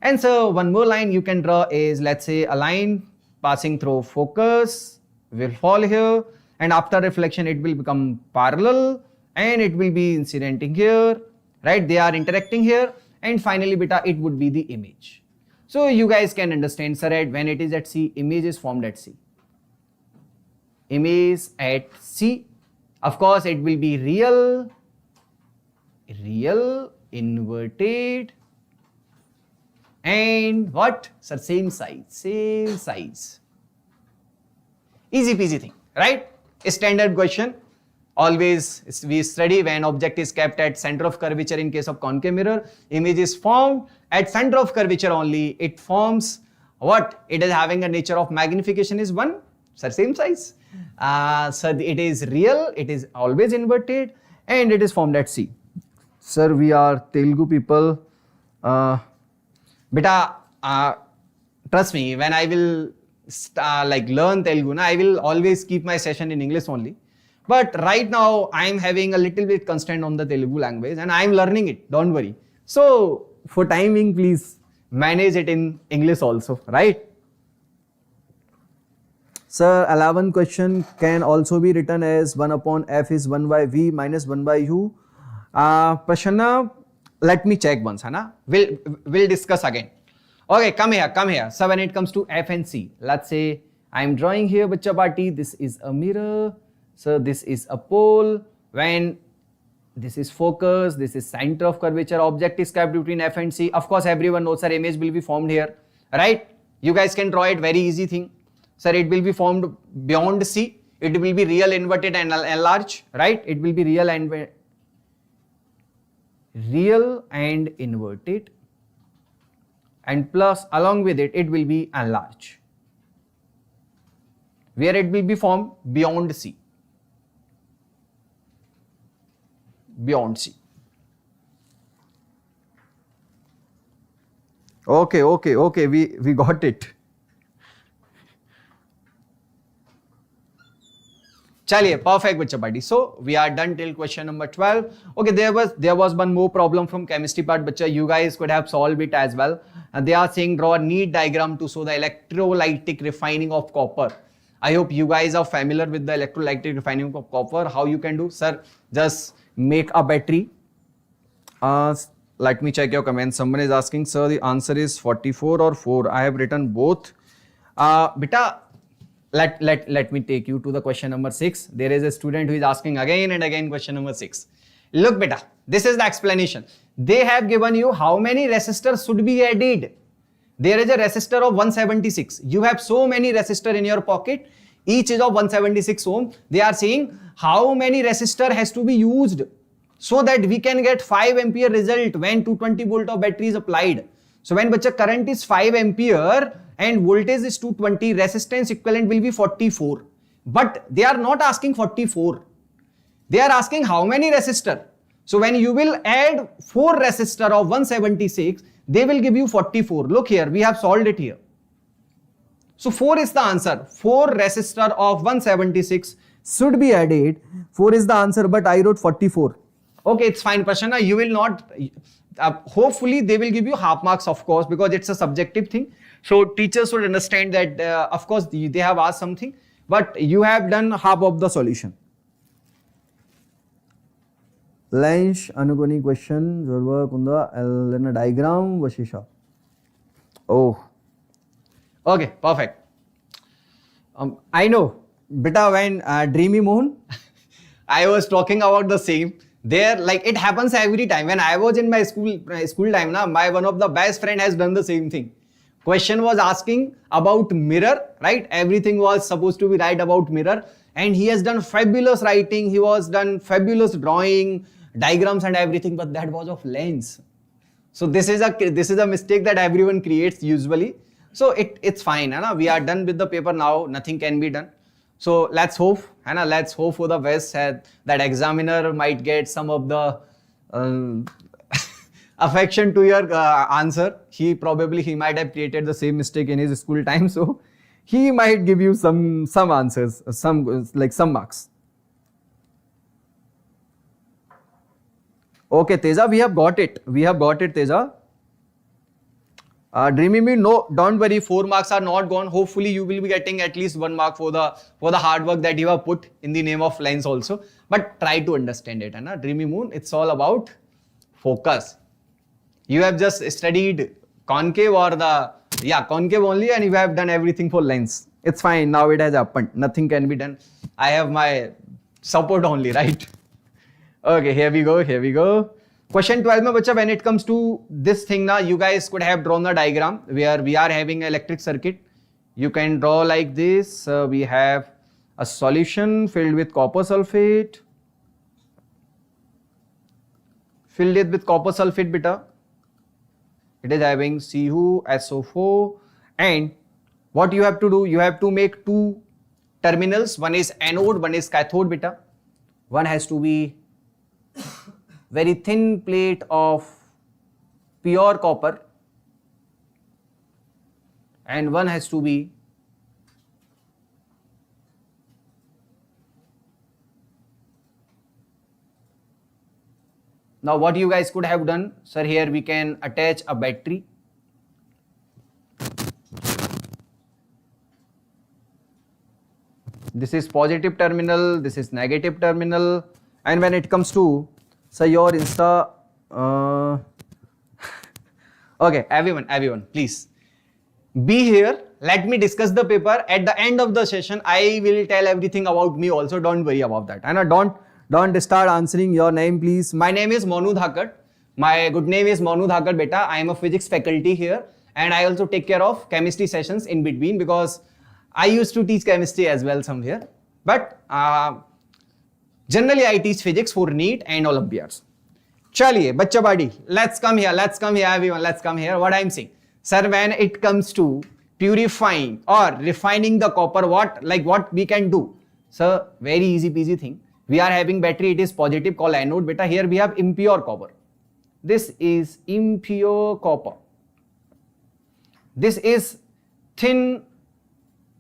Speaker 1: And so one more line you can draw is, let's say, a line passing through focus will fall here, and after reflection it will become parallel and it will be incidenting here, right? They are interacting here, and finally beta it would be the image. So you guys can understand, sir, when it is at C, image is formed at C. Image at C, of course it will be real, inverted, and what? Sir, same size. Easy peasy thing, right? A standard question. Always we study when object is kept at center of curvature in case of concave mirror, image is formed at center of curvature only. It forms what? It is having a nature of magnification is 1, sir, same size. So it is real, it is always inverted, and it is formed at C. sir, we are Telugu people. Beta, trust me, when I will like learn Telugu, I will always keep my session in English only. But right now, I am having a little bit constraint on the Telugu language and I am learning it, don't worry. So, for timing, please manage it in English also, right? Sir, 11th question can also be written as 1 upon f is 1 by v minus 1 by u. Prashana, let me check once, Hana. We'll discuss again. Okay, come here. So when it comes to f and c, let's say I'm drawing here, bacha party, this is a mirror. So this is a pole. When this is focus, this is center of curvature, object is kept between f and c. Of course, everyone knows, sir, image will be formed here, right? You guys can draw it, very easy thing. Sir, it will be formed beyond c. It will be real, inverted and enlarged, right? It will be real and inverted, and plus along with it, it will be enlarged, where it will be formed beyond c. Beyond c. Okay, we got it. Chaliye, perfect bacha party. So we are done till question number 12. Okay, there was one more problem from chemistry part, bacha. You guys could have solved it as well. And they are saying draw a neat diagram to show the electrolytic refining of copper. I hope you guys are familiar with the electrolytic refining of copper. How you can do, sir? Just make a battery. Let me check your comments. Someone is asking, sir, the answer is 44 or 4. I have written both. Beta, let me take you to the question number 6. There is a student who is asking again and again question number 6. Look, beta, this is the explanation. They have given you how many resistors should be added. There is a resistor of 176. You have so many resistors in your pocket. Each is of 176 ohm. They are saying how many resistor has to be used so that we can get 5 ampere result when 220 volt of battery is applied. So when bacha current is 5 ampere and voltage is 220, resistance equivalent will be 44. But they are not asking 44. They are asking how many resistor. So when you will add 4 resistor of 176, they will give you 44. Look here, we have solved it here. So 4 is the answer. 4 resistor of 176 should be added. 4 is the answer, but I wrote 44. Okay, it's fine, Prashana. You will not, hopefully they will give you half marks, of course, because it's a subjective thing. So teachers should understand that, of course, they have asked something, but you have done half of the solution. Lunch, Anugoni question, Zorba Kunda, Elena diagram, Vashisha. Oh, okay, perfect. I know, beta, when Dreamy Moon, I was talking about the same. There, like it happens every time. When I was in my school time, my one of the best friend has done the same thing. Question was asking about mirror, right? Everything was supposed to be right about mirror, and he has done fabulous writing. He was done fabulous drawing, diagrams and everything, but that was of lens. So this is a mistake that everyone creates usually. So it's fine, we are done with the paper now. Nothing can be done. So let's hope, let's hope for the best. That examiner might get some of the affection to your answer. He might have created the same mistake in his school time, so he might give you some answers, some marks. Okay, Teja, we have got it. Teja. Dreamy Me, no, don't worry, 4 marks are not gone. Hopefully you will be getting at least 1 mark for the hard work that you have put in the name of lens also. But try to understand it, Dreamy Moon, it's all about focus. You have just studied concave or concave only, and you have done everything for lens. It's fine, now it has happened. Nothing can be done. I have my support only, right? Okay, here we go. Question 12 mein bacha, when it comes to this thing you guys could have drawn the diagram where we are having an electric circuit. You can draw like this. We have a solution filled with copper sulfate. Filled it with copper sulfate, beta. It is having CuSO4, and what you have to do, you have to make 2 terminals. One is anode, one is cathode, beta. One has to be very thin plate of pure copper, and one has to be now what you guys could have done, sir, here we can attach a battery. This is positive terminal, this is negative terminal, and when it comes to, so your Insta, okay, everyone, please be here. Let me discuss the paper. At the end of the session, I will tell everything about me also. Don't worry about that. And don't start answering your name, please. My name is Monu Dhakad. My good name is Monu Dhakad, beta. I am a physics faculty here, and I also take care of chemistry sessions in between because I used to teach chemistry as well somewhere. But generally, I teach physics for NEET and Olympiads. Chaliye, bachcha body, let's come here, everyone, let's come here. What I'm saying, sir, when it comes to purifying or refining the copper, what we can do? Sir, very easy peasy thing. We are having battery, it is positive, called anode, beta. Here we have impure copper. This is impure copper. This is thin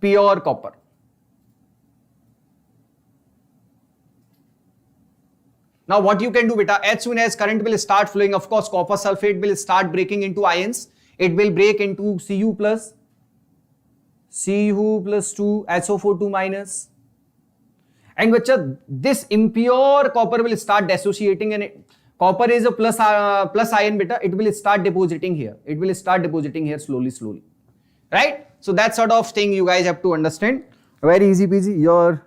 Speaker 1: pure copper. Now what you can do, beta, as soon as current will start flowing, of course copper sulfate will start breaking into ions. It will break into Cu plus 2, SO4 2 minus. And bacha, this impure copper will start dissociating, and copper is a plus ion, beta. It will start depositing here. It will start depositing here slowly. Right? So that sort of thing you guys have to understand. Very easy peasy.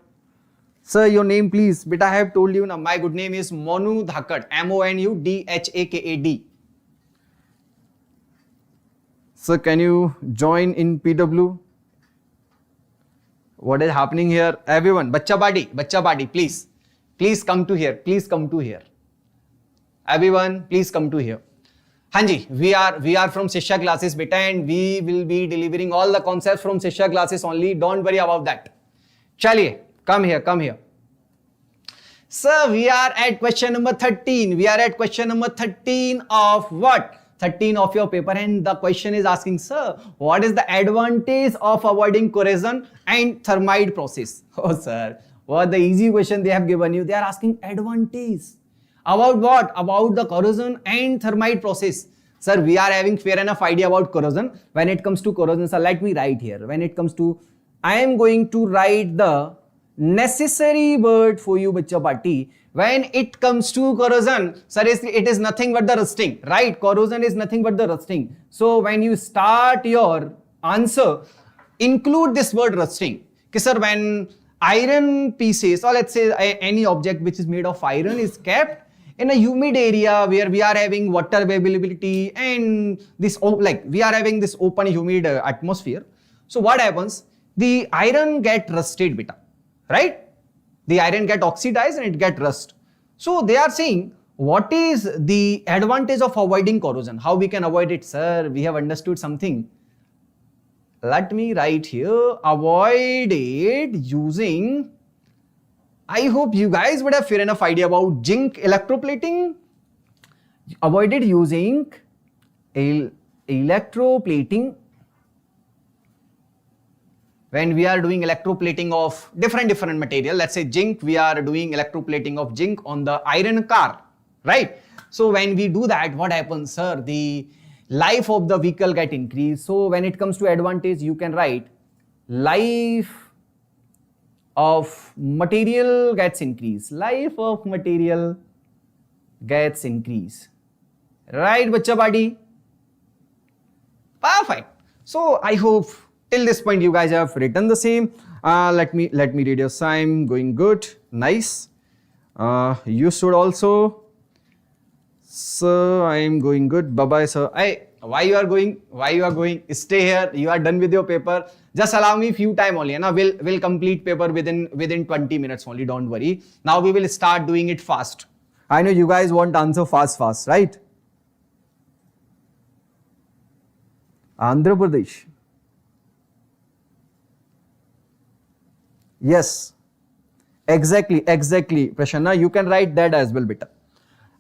Speaker 1: Sir, your name please. Beta, I have told you now. My good name is Monu Dhakad. MONUDHAKAD. Sir, can you join in PW? What is happening here? Everyone, bachcha body, please come to here. Please come to here. Everyone, please come to here. Hanji, we are from SISYA classes, beta, and we will be delivering all the concepts from SISYA classes only. Don't worry about that. Chaliye, come here. Sir, we are at question number 13. We are at question number 13 of what? 13 of your paper, and the question is asking, sir, what is the advantage of avoiding corrosion and thermite process? Oh, sir, what the easy question they have given you. They are asking advantage. About what? About the corrosion and thermite process. Sir, we are having fair enough idea about corrosion. When it comes to corrosion, sir, let me write here. When it comes to, I am going to write the necessary word for you, bachcha party. When it comes to corrosion, sir, it is nothing but the rusting, right? Corrosion is nothing but the rusting. So when you start your answer, include this word rusting. Okay, sir, when iron pieces, or let's say any object which is made of iron is kept in a humid area where we are having water availability and this, like we are having this open humid atmosphere. So what happens? The iron get rusted, beta, right? The iron get oxidized and it get rust. So they are saying, what is the advantage of avoiding corrosion? How we can avoid it, sir? We have understood something. Let me write here, avoid it using, I hope you guys would have fair enough idea about zinc electroplating. Avoid it using electroplating. When we are doing electroplating of different material, let's say zinc, we are doing electroplating of zinc on the iron car, right? So when we do that, what happens, sir? The life of the vehicle get increased. So when it comes to advantage, you can write life of material gets increased. Life of material gets increased. Right, bachcha body? Perfect. So I hope till this point you guys have written the same. Let me read your sign. Going good. Nice. You should also. Sir, I am going good. Bye bye, sir. Why you are going? Stay here. You are done with your paper. Just allow me few time only. Na? We'll complete paper within 20 minutes only. Don't worry. Now we will start doing it fast. I know you guys want answer fast, right? Andhra Pradesh. Yes. Exactly. Prasanna, you can write that as well, beta.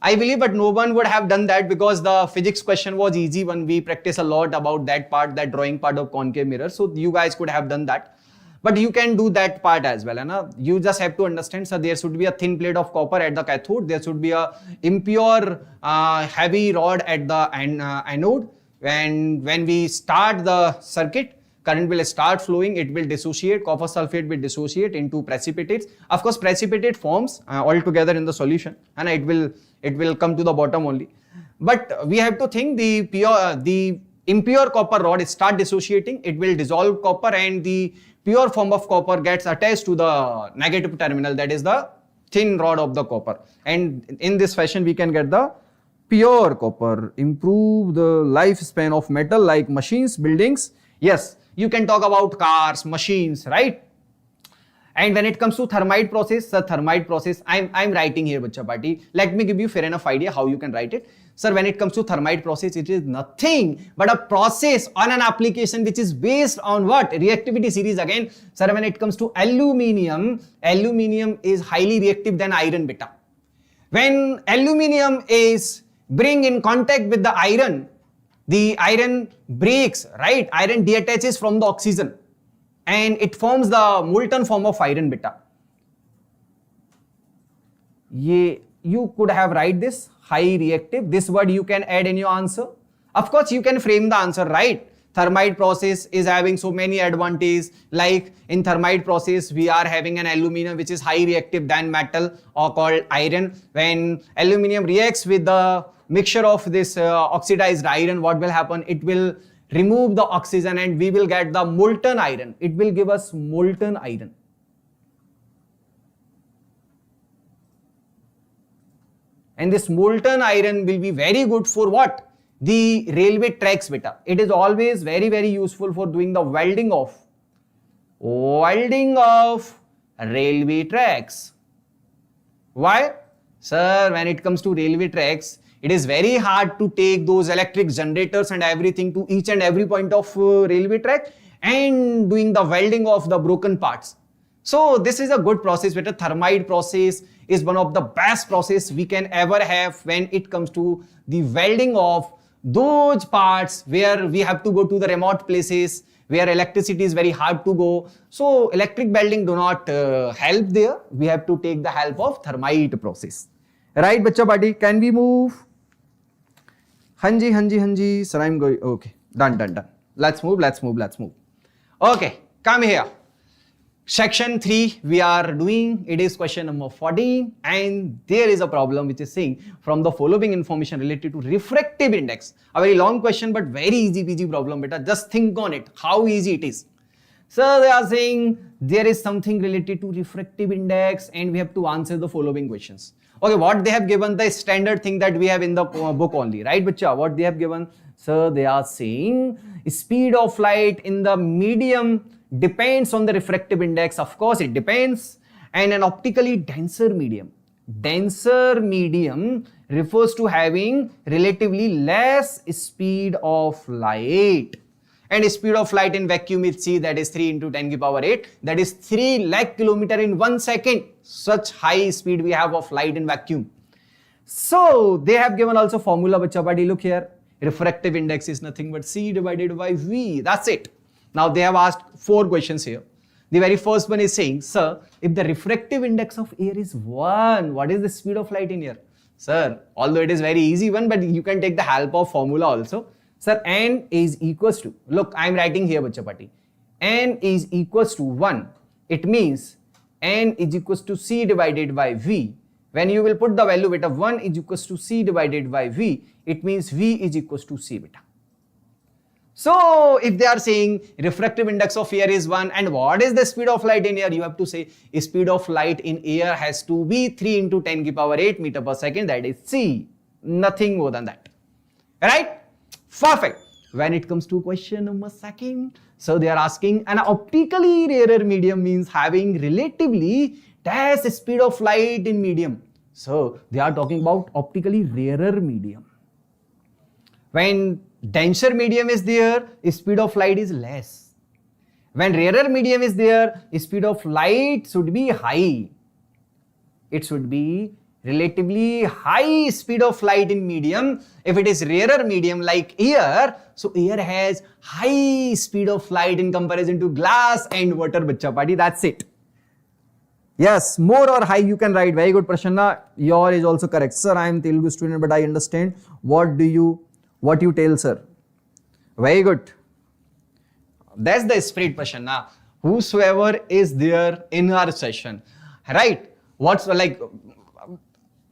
Speaker 1: I believe, but no one would have done that because the physics question was easy one. We practice a lot about that part, that drawing part of concave mirror. So you guys could have done that. But you can do that part as well. Right? You just have to understand, so there should be a thin plate of copper at the cathode. There should be a impure heavy rod at the anode. And when we start the circuit, current will start flowing, it will dissociate, copper sulfate will dissociate into precipitates. Of course, precipitate forms all together in the solution, and it will come to the bottom only. But we have to think the impure copper rod start dissociating, it will dissolve copper, and the pure form of copper gets attached to the negative terminal, that is the thin rod of the copper. And in this fashion, we can get the pure copper, improve the lifespan of metal like machines, buildings. Yes, you can talk about cars, machines, right? And when it comes to thermite process, the thermite process, I'm writing here, Bacha Party. Let me give you fair enough idea how you can write it. Sir, when it comes to thermite process, it is nothing but a process on an application which is based on what? Reactivity series again. Sir, when it comes to aluminium, aluminium is highly reactive than iron beta. When aluminium is bring in contact with the iron breaks, right? Iron detaches from the oxygen and it forms the molten form of iron beta. You could have write this high reactive. This word you can add in your answer. Of course, you can frame the answer, right? Thermite process is having so many advantages. Like in thermite process, we are having an aluminum which is high reactive than metal or called iron. When aluminum reacts with the mixture of this oxidized iron, what will happen? It will remove the oxygen and we will get the molten iron. It will give us molten iron. And this molten iron will be very good for what? The railway tracks beta. It is always very, very useful for doing the welding of railway tracks. Why? Sir, when it comes to railway tracks, it is very hard to take those electric generators and everything to each and every point of railway track and doing the welding of the broken parts. So this is a good process, but a thermite process is one of the best process we can ever have when it comes to the welding of those parts where we have to go to the remote places where electricity is very hard to go. So electric welding do not help there. We have to take the help of thermite process. Right, Bacha Party? Can we move? Hanji. Sir, I'm going. Okay, done. Let's move. Okay, come here. Section 3 we are doing, it is question number 14, and there is a problem which is saying from the following information related to refractive index. A very long question but very easy peasy problem, beta. Just think on it, how easy it is. So they are saying there is something related to refractive index and we have to answer the following questions. Okay, what they have given, the standard thing that we have in the book only, right, bacha? What they have given? So they are saying speed of light in the medium depends on the refractive index. Of course, it depends. And an optically denser medium. Denser medium refers to having relatively less speed of light. And speed of light in vacuum is C, that is 3 into 10 to the power 8. That is 3 lakh kilometer in 1 second. Such high speed we have of light in vacuum. So they have given also formula, bacha buddy. Look here. Refractive index is nothing but C divided by V. That's it. Now they have asked 4 questions here. The very first one is saying, sir, if the refractive index of air is 1, what is the speed of light in air? Sir, although it is very easy one, but you can take the help of formula also. Sir, N is equals to, look, I am writing here, bacha pati. N is equals to 1. It means N is equals to C divided by V. When you will put the value beta 1 is equals to C divided by V, it means V is equals to C beta. So if they are saying refractive index of air is 1 and what is the speed of light in air, you have to say speed of light in air has to be 3 into 10 to the power 8 meter per second, that is C. Nothing more than that. Right? Perfect. When it comes to question number 2, so they are asking an optically rarer medium means having relatively less speed of light in medium. So they are talking about optically rarer medium. When denser medium is there, speed of light is less. When rarer medium is there, speed of light should be high. It should be relatively high speed of light in medium. If it is rarer medium like air, so air has high speed of light in comparison to glass and water, bachcha party. That's it. Yes, more or high you can write. Very good, Prasanna. Your is also correct. Sir, I am Telugu student, but I understand. What you tell, sir? Very good. That's the spirit, Prasanna. Whosoever is there in our session, right? What's like,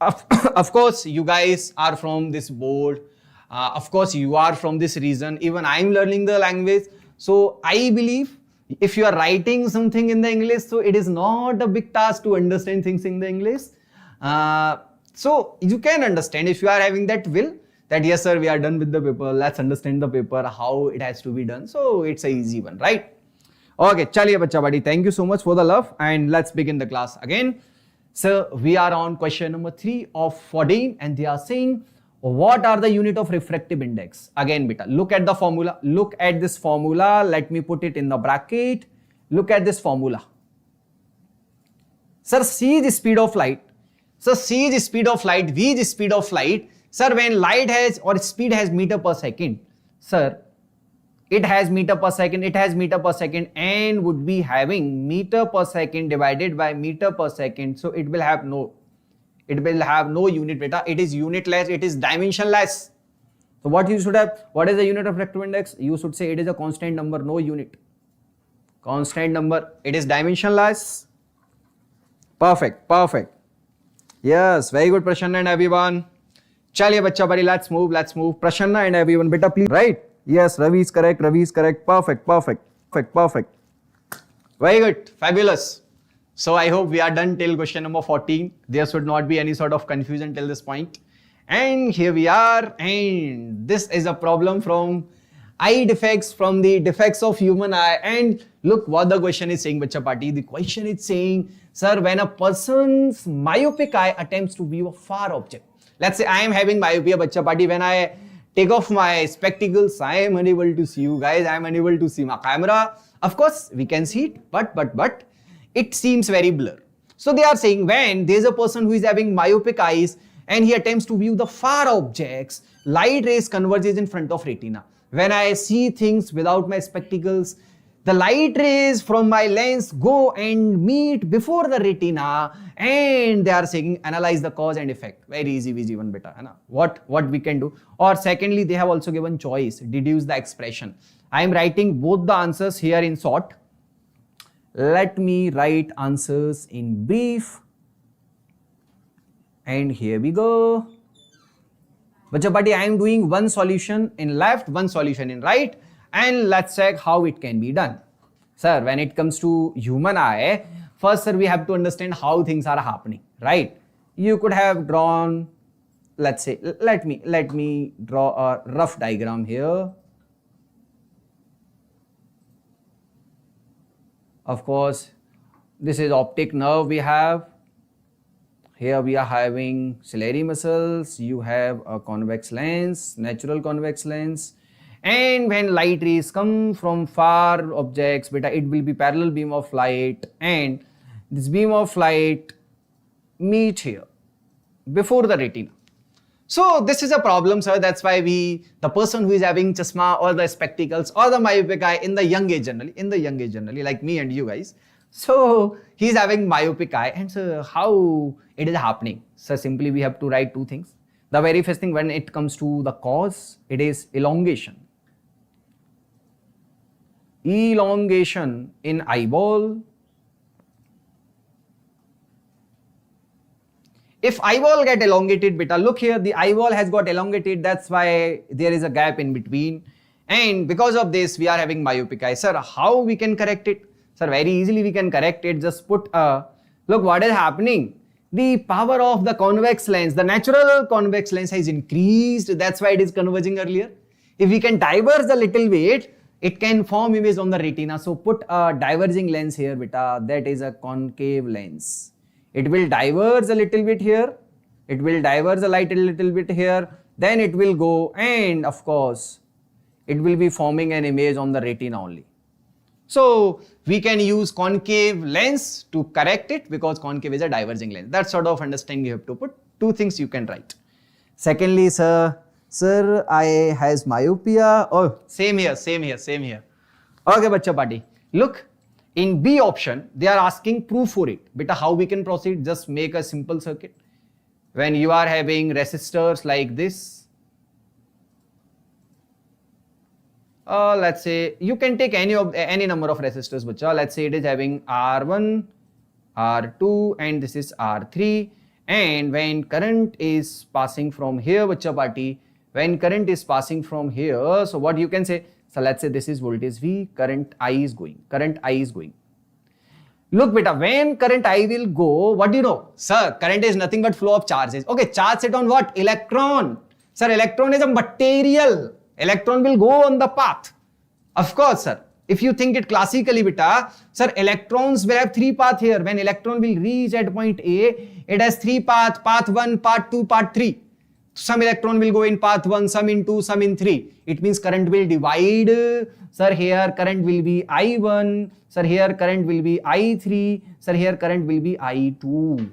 Speaker 1: of course, you guys are from this board. Of course, you are from this region. Even I'm learning the language. So I believe if you are writing something in the English, so it is not a big task to understand things in the English. So you can understand if you are having that will that yes sir, we are done with the paper, let's understand the paper, how it has to be done. So it's a easy one, right? Okay, chaliye bachcha buddy, thank you so much for the love and let's begin the class again. So we are on question number 3 of 14 and they are saying what are the unit of refractive index? Again beta, look at the formula, look at this formula, let me put it in the bracket, look at this formula. Sir, C is the speed of light. So C is the speed of light, V is the speed of light. Sir, when light has or speed has meter per second, sir, it has meter per second, and would be having meter per second divided by meter per second. So it will have no unit beta. It is unitless, it is dimensionless. So what you should have, what is the unit of refractive index? You should say it is a constant number, no unit. Constant number, it is dimensionless. Perfect, perfect. Yes, very good Prasanna and everyone. Chaliye bachcha buddy, let's move. Prasanna and everyone, beta please, right? Yes, Ravi is correct, perfect. Very good, fabulous. So I hope we are done till question number 14. There should not be any sort of confusion till this point. And here we are, and this is a problem from eye defects, from the defects of human eye. And look what the question is saying, bachcha party. The question is saying, sir, when a person's myopic eye attempts to view a far object. Let's say I am having myopia, bachcha party. When I take off my spectacles, I am unable to see you guys. I am unable to see my camera. Of course, we can see it, but it seems very blur. So they are saying when there is a person who is having myopic eyes and he attempts to view the far objects, light rays converges in front of retina. When I see things without my spectacles, the light rays from my lens go and meet before the retina, and they are saying analyze the cause and effect. Very easy one beta. What we can do. Or secondly, they have also given choice, deduce the expression. I am writing both the answers here in short. Let me write answers in brief. And here we go. Bachcha party, I am doing one solution in left, one solution in right. And let's check how it can be done. Sir, when it comes to human eye, first, sir, we have to understand how things are happening, right? You could have drawn, let's say, let me draw a rough diagram here. Of course, this is optic nerve we have. Here we are having ciliary muscles. You have a convex lens, natural convex lens. And when light rays come from far objects, beta, it will be parallel beam of light, and this beam of light meet here before the retina. So this is a problem, sir. That's why the person who is having chashma or the spectacles or the myopic eye in the young age generally, like me and you guys. So he is having myopic eye, and so how it is happening? So simply we have to write two things. The very first thing, when it comes to the cause, it is elongation. Elongation in eyeball. If eyeball get elongated, beta, look here, the eyeball has got elongated, that's why there is a gap in between, and because of this we are having myopic eye. Sir, how we can correct it? Sir, very easily we can correct it. Just put a, look what is happening. The power of the convex lens, the natural convex lens has increased, that's why it is converging earlier. If we can diverge a little bit, it can form image on the retina. So put a diverging lens here, beta, that is a concave lens. It will diverge a little bit here, it will diverge the light a little bit here, then it will go, and of course, it will be forming an image on the retina only. So we can use concave lens to correct it because concave is a diverging lens. That sort of understanding you have to put. Two things you can write. Secondly, sir, I has myopia. Oh, same here. Okay, bacha party. Look, in B option, they are asking proof for it. Beta, how we can proceed? Just make a simple circuit. When you are having resistors like this, let's say you can take any number of resistors, bacha. Let's say it is having R1, R2, and this is R3. And when current is passing from here, bacha party, when current is passing from here, so what you can say? So let's say this is voltage V, current I is going. Look beta, when current I will go, what do you know? Sir, current is nothing but flow of charges. Okay, charge set on what? Electron. Sir, electron is a material. Electron will go on the path. Of course, sir. If you think it classically, beta, sir, electrons will have three paths here. When electron will reach at point A, it has three paths, path 1, path 2, path 3. Some electron will go in path 1, some in 2, some in 3. It means current will divide. Sir, here current will be I1. Sir, here current will be I3. Sir, here current will be I2.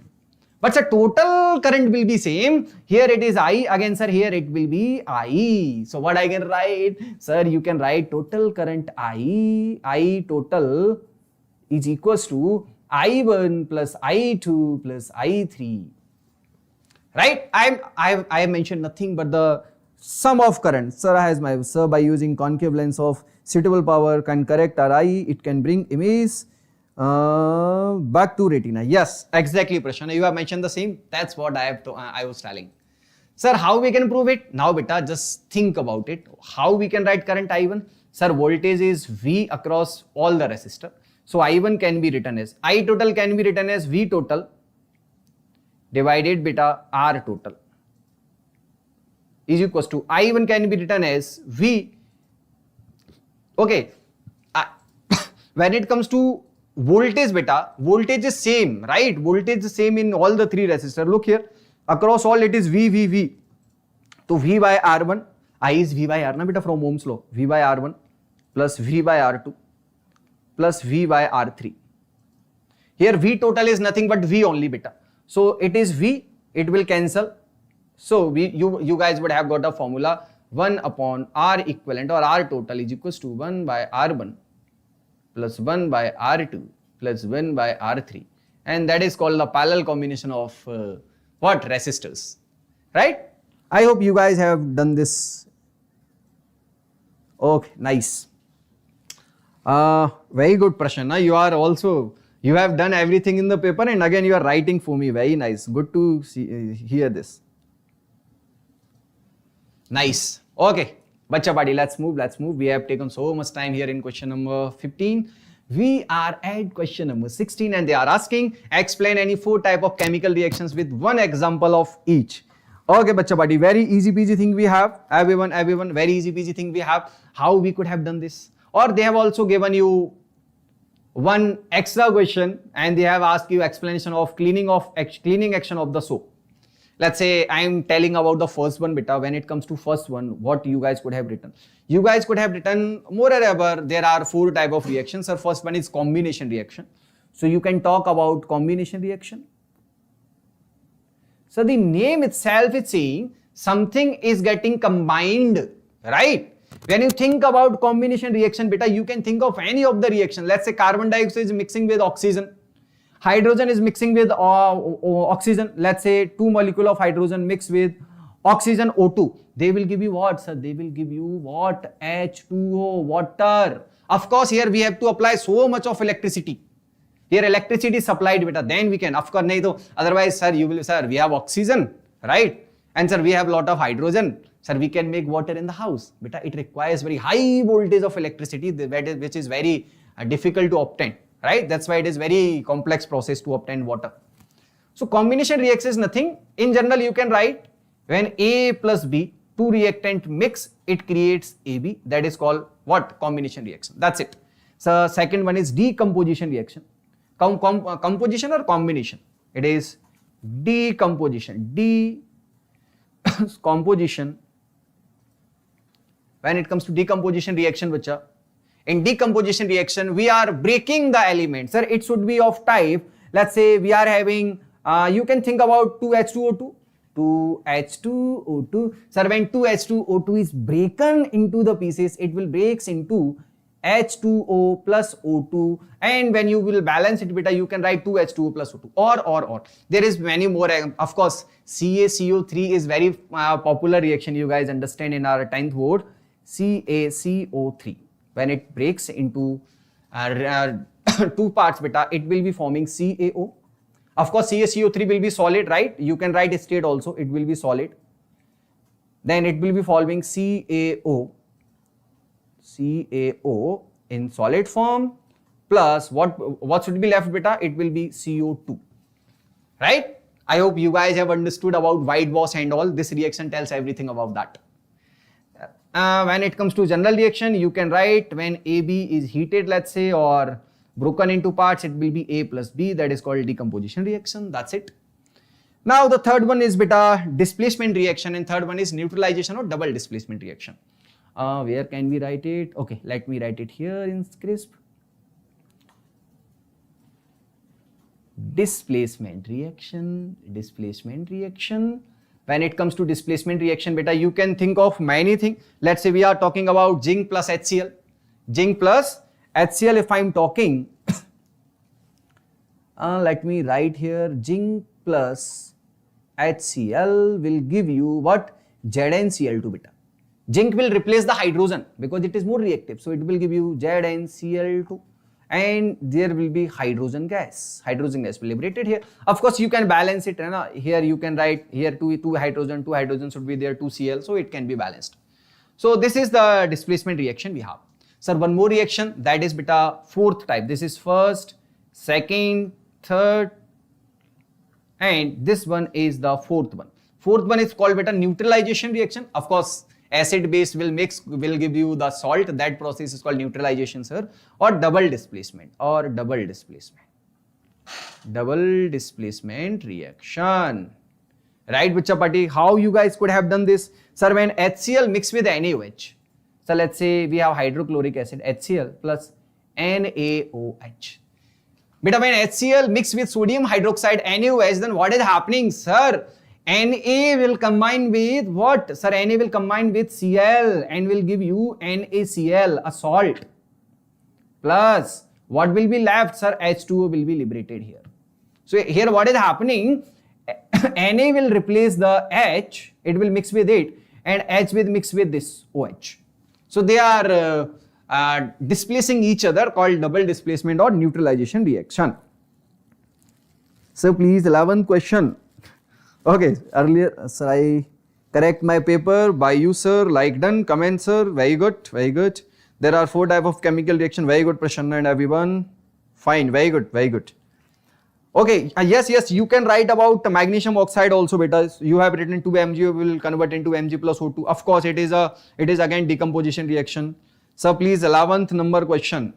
Speaker 1: But sir, total current will be same. Here it is I, again sir, here it will be I. So what I can write? Sir, you can write total current I total is equals to I1 plus I2 plus I3. Right? I have mentioned nothing but the sum of current. Sir, by using concave lens of suitable power can correct RI, it can bring image back to retina. Yes, exactly, Prashana. You have mentioned the same. That's what I was telling. Sir, how we can prove it? Now, beta, just think about it. How we can write current I1? Sir, voltage is V across all the resistor. So I1 can be written as I total can be written as V total divided beta R total is equals to I1 can be written as V. Okay, when it comes to voltage beta, voltage is same, right? Voltage is same in all the three resistors. Look here, across all it is V. So V by R1, I is V by R na beta from Ohm's law. V by R1 plus V by R2 plus V by R3. Here V total is nothing but V only beta. So it is V, it will cancel. So you guys would have got a formula 1 upon R equivalent or R total is equals to 1 by R1 plus 1 by R2 plus 1 by R3. And that is called the parallel combination of what? Resistors. Right? I hope you guys have done this. Okay, nice. Very good, Prashana. You have done everything in the paper and again you are writing for me. Very nice. Good to hear this. Nice. Okay. Bacha buddy, let's move. We have taken so much time here in question number 15. We are at question number 16 and they are asking, explain any 4 type of chemical reactions with one example of each. Okay, bacha buddy, very easy peasy thing we have. Everyone, very easy peasy thing we have. How we could have done this? Or they have also given you one extra question and they have asked you explanation of cleaning action of the soap. Let's say I am telling about the first one beta. When it comes to first one, what you guys could have written? You guys could have written moreover there are 4 type of reactions. Sir, first one is combination reaction. So you can talk about combination reaction. So the name itself is saying something is getting combined, right? When you think about combination reaction beta, you can think of any of the reaction. Let's say carbon dioxide is mixing with oxygen. Hydrogen is mixing with oxygen. Let's say 2 molecules of hydrogen mix with oxygen O2. They will give you what, sir? They will give you what? H2O, water. Of course, here we have to apply so much of electricity. Here electricity is supplied beta. Then we can. Of course, nahi to. Otherwise, sir, we have oxygen, right? And sir, we have lot of hydrogen. Sir, we can make water in the house. Beta, it requires very high voltage of electricity, which is very difficult to obtain. Right? That's why it is very complex process to obtain water. So combination reaction is nothing. In general, you can write when A plus B, 2 reactant mix, it creates AB. That is called what? Combination reaction. That's it. So second one is decomposition reaction. Composition or combination? It is decomposition. Decomposition. When it comes to decomposition reaction, bacha, In decomposition reaction, we are breaking the element. Sir, it should be of type, let's say we are having, you can think about 2H2O2. 2H2O2. Sir, when 2H2O2 is broken into the pieces, it will breaks into H2O plus O2, and when you will balance it beta, you can write 2H2O plus O2 or. There is many more. Of course, CaCO3 is very popular reaction, you guys understand, in our 10th board. CaCO3, when it breaks into two parts beta, it will be forming CaO. Of course, CaCO3 will be solid, right? You can write state also, it will be solid. Then it will be forming CaO in solid form, plus what should be left beta? It will be CO2, right? I hope you guys have understood about white wash and all. This reaction tells everything about that. When it comes to general reaction, you can write when AB is heated, let's say, or broken into parts, it will be A plus B. That is called decomposition reaction. That's it. Now the third one is beta displacement reaction, and third one is neutralization or double displacement reaction. Where can we write it? Okay, let me write it here in crisp. Displacement reaction. When it comes to displacement reaction beta, you can think of many things. Let's say we are talking about zinc plus HCl. Zinc plus HCl, if I am talking, let me write here, zinc plus HCl will give you what? ZnCl2 beta. Zinc will replace the hydrogen because it is more reactive. So it will give you ZnCl2, and there will be hydrogen gas. Hydrogen gas will be liberated here. Of course, you can balance it. Here you can write here two hydrogen should be there, 2Cl. So it can be balanced. So this is the displacement reaction we have. Sir, one more reaction, that is beta fourth type. This is first, second, third, and this one is the fourth one. Fourth one is called beta neutralization reaction. Of course, acid base will mix, will give you the salt. That process is called neutralization, sir. Or double displacement reaction. Right, Bachcha Pati? How you guys could have done this? Sir, when HCl mix with NaOH. So let's say we have hydrochloric acid, HCl plus NaOH. But when HCl mix with sodium hydroxide NaOH, then what is happening, sir? Na will combine with what? Sir, Na will combine with Cl and will give you NaCl, a salt. Plus, what will be left, sir? H2O will be liberated here. So here what is happening? Na will replace the H, it will mix with it, and H will mix with this OH. So they are displacing each other, called double displacement or neutralization reaction. So please, 11th question. Okay, earlier, sir, I correct my paper by you, sir. Like done, comment, sir. Very good, very good. There are 4 types of chemical reaction. Very good, Prasanna and everyone. Fine, very good, very good. Okay, yes, you can write about the magnesium oxide also, beta. You have written 2Mg will convert into Mg plus O2. Of course, it is again decomposition reaction. So please, 11th number question.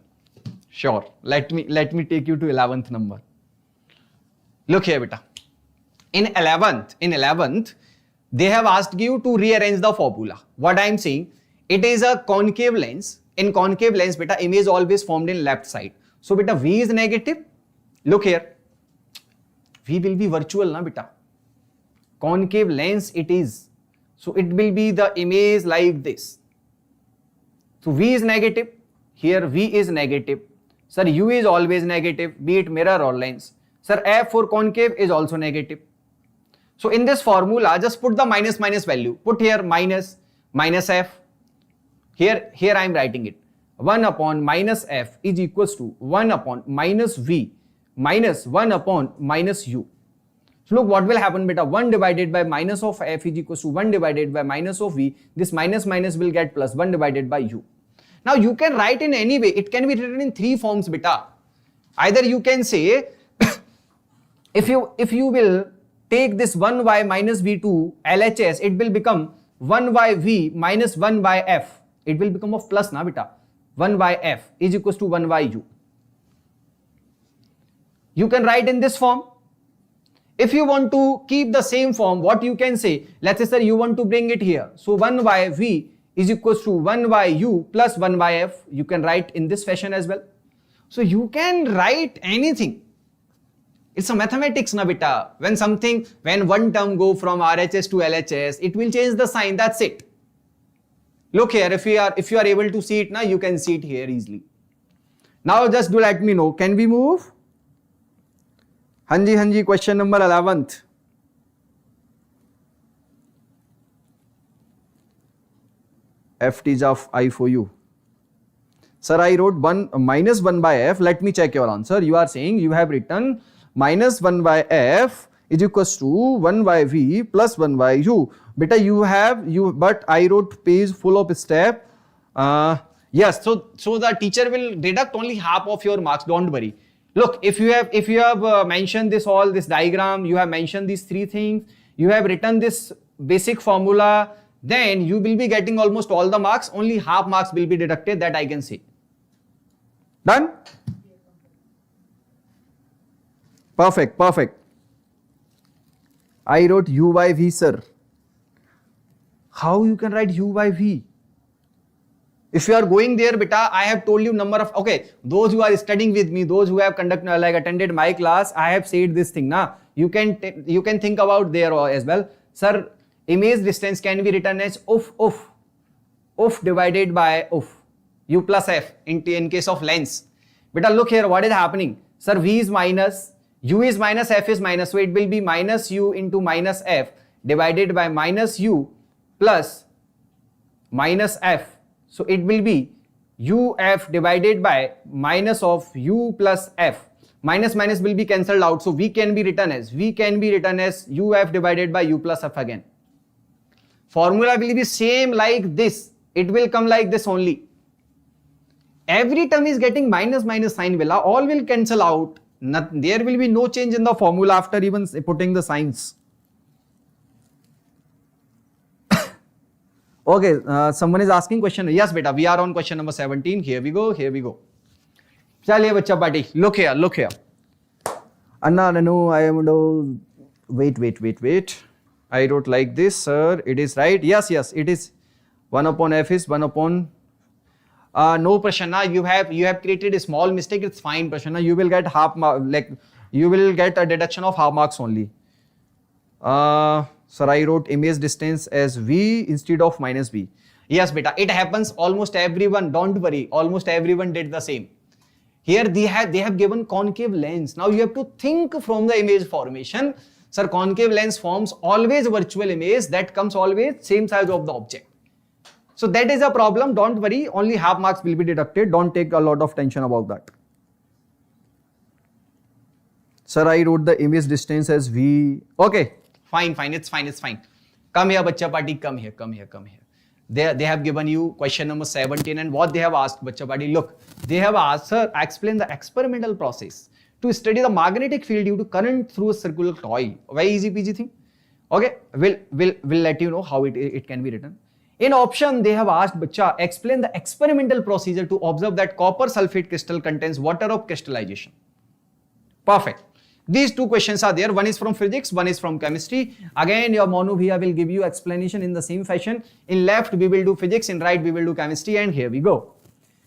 Speaker 1: Sure, let me take you to 11th number. Look here, beta. In 11th, they have asked you to rearrange the formula. What I am saying, it is a concave lens. In concave lens, beta, image always formed in left side. So beta, V is negative. Look here. V will be virtual, na beta. Concave lens it is. So it will be the image like this. So V is negative. Here V is negative. Sir, U is always negative, be it mirror or lens. Sir, F for concave is also negative. So in this formula, just put the minus value. Put here minus F. Here I am writing it. 1 upon minus F is equals to 1 upon minus V minus 1 upon minus U. So look what will happen, beta. 1 divided by minus of F is equals to 1 divided by minus of V. This minus will get plus 1 divided by U. Now you can write in any way. It can be written in 3 forms, beta. Either you can say, if you will take this 1 by minus V to LHS, it will become 1 by V minus 1 by F. It will become of plus, na beta. 1 by F is equals to 1 by U. You can write in this form. If you want to keep the same form, what you can say, let's say, sir, you want to bring it here. So 1 by V is equals to 1 by u plus 1 by f. You can write in this fashion as well. So you can write anything. It's a mathematics na beta. When one term go from RHS to LHS, it will change the sign, that's it. Look here, if you are able to see it now, you can see it here easily. Now just do let me know, can we move? Hanji, question number 11th. FT of I for you. Sir, I wrote minus 1 by f. Let me check your answer. You are saying you have written minus 1 by f is equals to 1 by v plus 1 by u. Beta, but I wrote page full of step. Yes, so the teacher will deduct only half of your marks. Don't worry. Look, if you have mentioned this diagram, you have mentioned these three things, you have written this basic formula, then you will be getting almost all the marks. Only half marks will be deducted, that I can say. Done? Perfect. I wrote u by v, sir. How you can write u by v? If you are going there, beta, I have told you number of, okay, those who are studying with me, those who have attended my class, I have said this thing, na. You can think about there as well. Sir, image distance can be written as of divided by u plus f in case of lens. Beta, look here, what is happening? Sir, v is minus, u is minus, f is minus, so it will be minus u into minus f divided by minus u plus minus f. So it will be uf divided by minus of u plus f. Minus will be cancelled out, so v can be written as uf divided by u plus f again. Formula will be same like this. It will come like this only. Every term is getting minus sign, all will cancel out. There will be no change in the formula after even putting the signs. Okay, someone is asking question. Yes, beta, we are on question number 17. Here we go. Chaliye bachcha party. Look here. Anna, no, I am no. Wait. I wrote like this, sir. It is right. Yes, it is. 1 upon f is 1 upon. No, Prashana, you have created a small mistake. It's fine, Prashana. You will get half mark. You will get a deduction of half marks only. Sir, I wrote image distance as v instead of minus v. Yes, beta, it happens almost everyone. Don't worry, almost everyone did the same. Here they have given concave lens. Now you have to think from the image formation. Sir, concave lens forms always virtual image that comes always same size of the object. So that is a problem. Don't worry, only half marks will be deducted. Don't take a lot of tension about that. Sir, I wrote the image distance as v. Okay. Fine, it's fine. Come here, bachcha party, come here. They have given you question number 17, and what they have asked, bachcha party, look, they have asked, sir, explain the experimental process to study the magnetic field due to current through a circular coil. Very easy peasy thing. Okay, we'll let you know how it can be written. In option, they have asked, bachcha, explain the experimental procedure to observe that copper sulfate crystal contains water of crystallization. Perfect. These two questions are there. One is from physics, one is from chemistry. Again, your Monu Bhaiya will give you explanation in the same fashion. In left, we will do physics. In right, we will do chemistry. And here we go.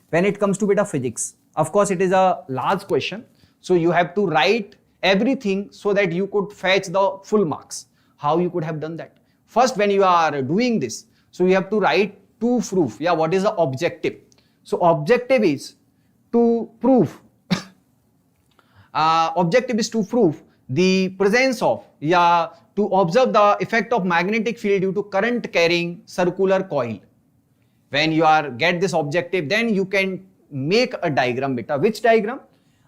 Speaker 1: When it comes to bit of physics, of course, it is a large question. So you have to write everything so that you could fetch the full marks. How you could have done that? First, when you are doing this, so you have to write two proof. Yeah, what is the objective? So objective is to prove the presence of, to observe the effect of magnetic field due to current carrying circular coil. When you get this objective, then you can make a diagram, beta. Which diagram?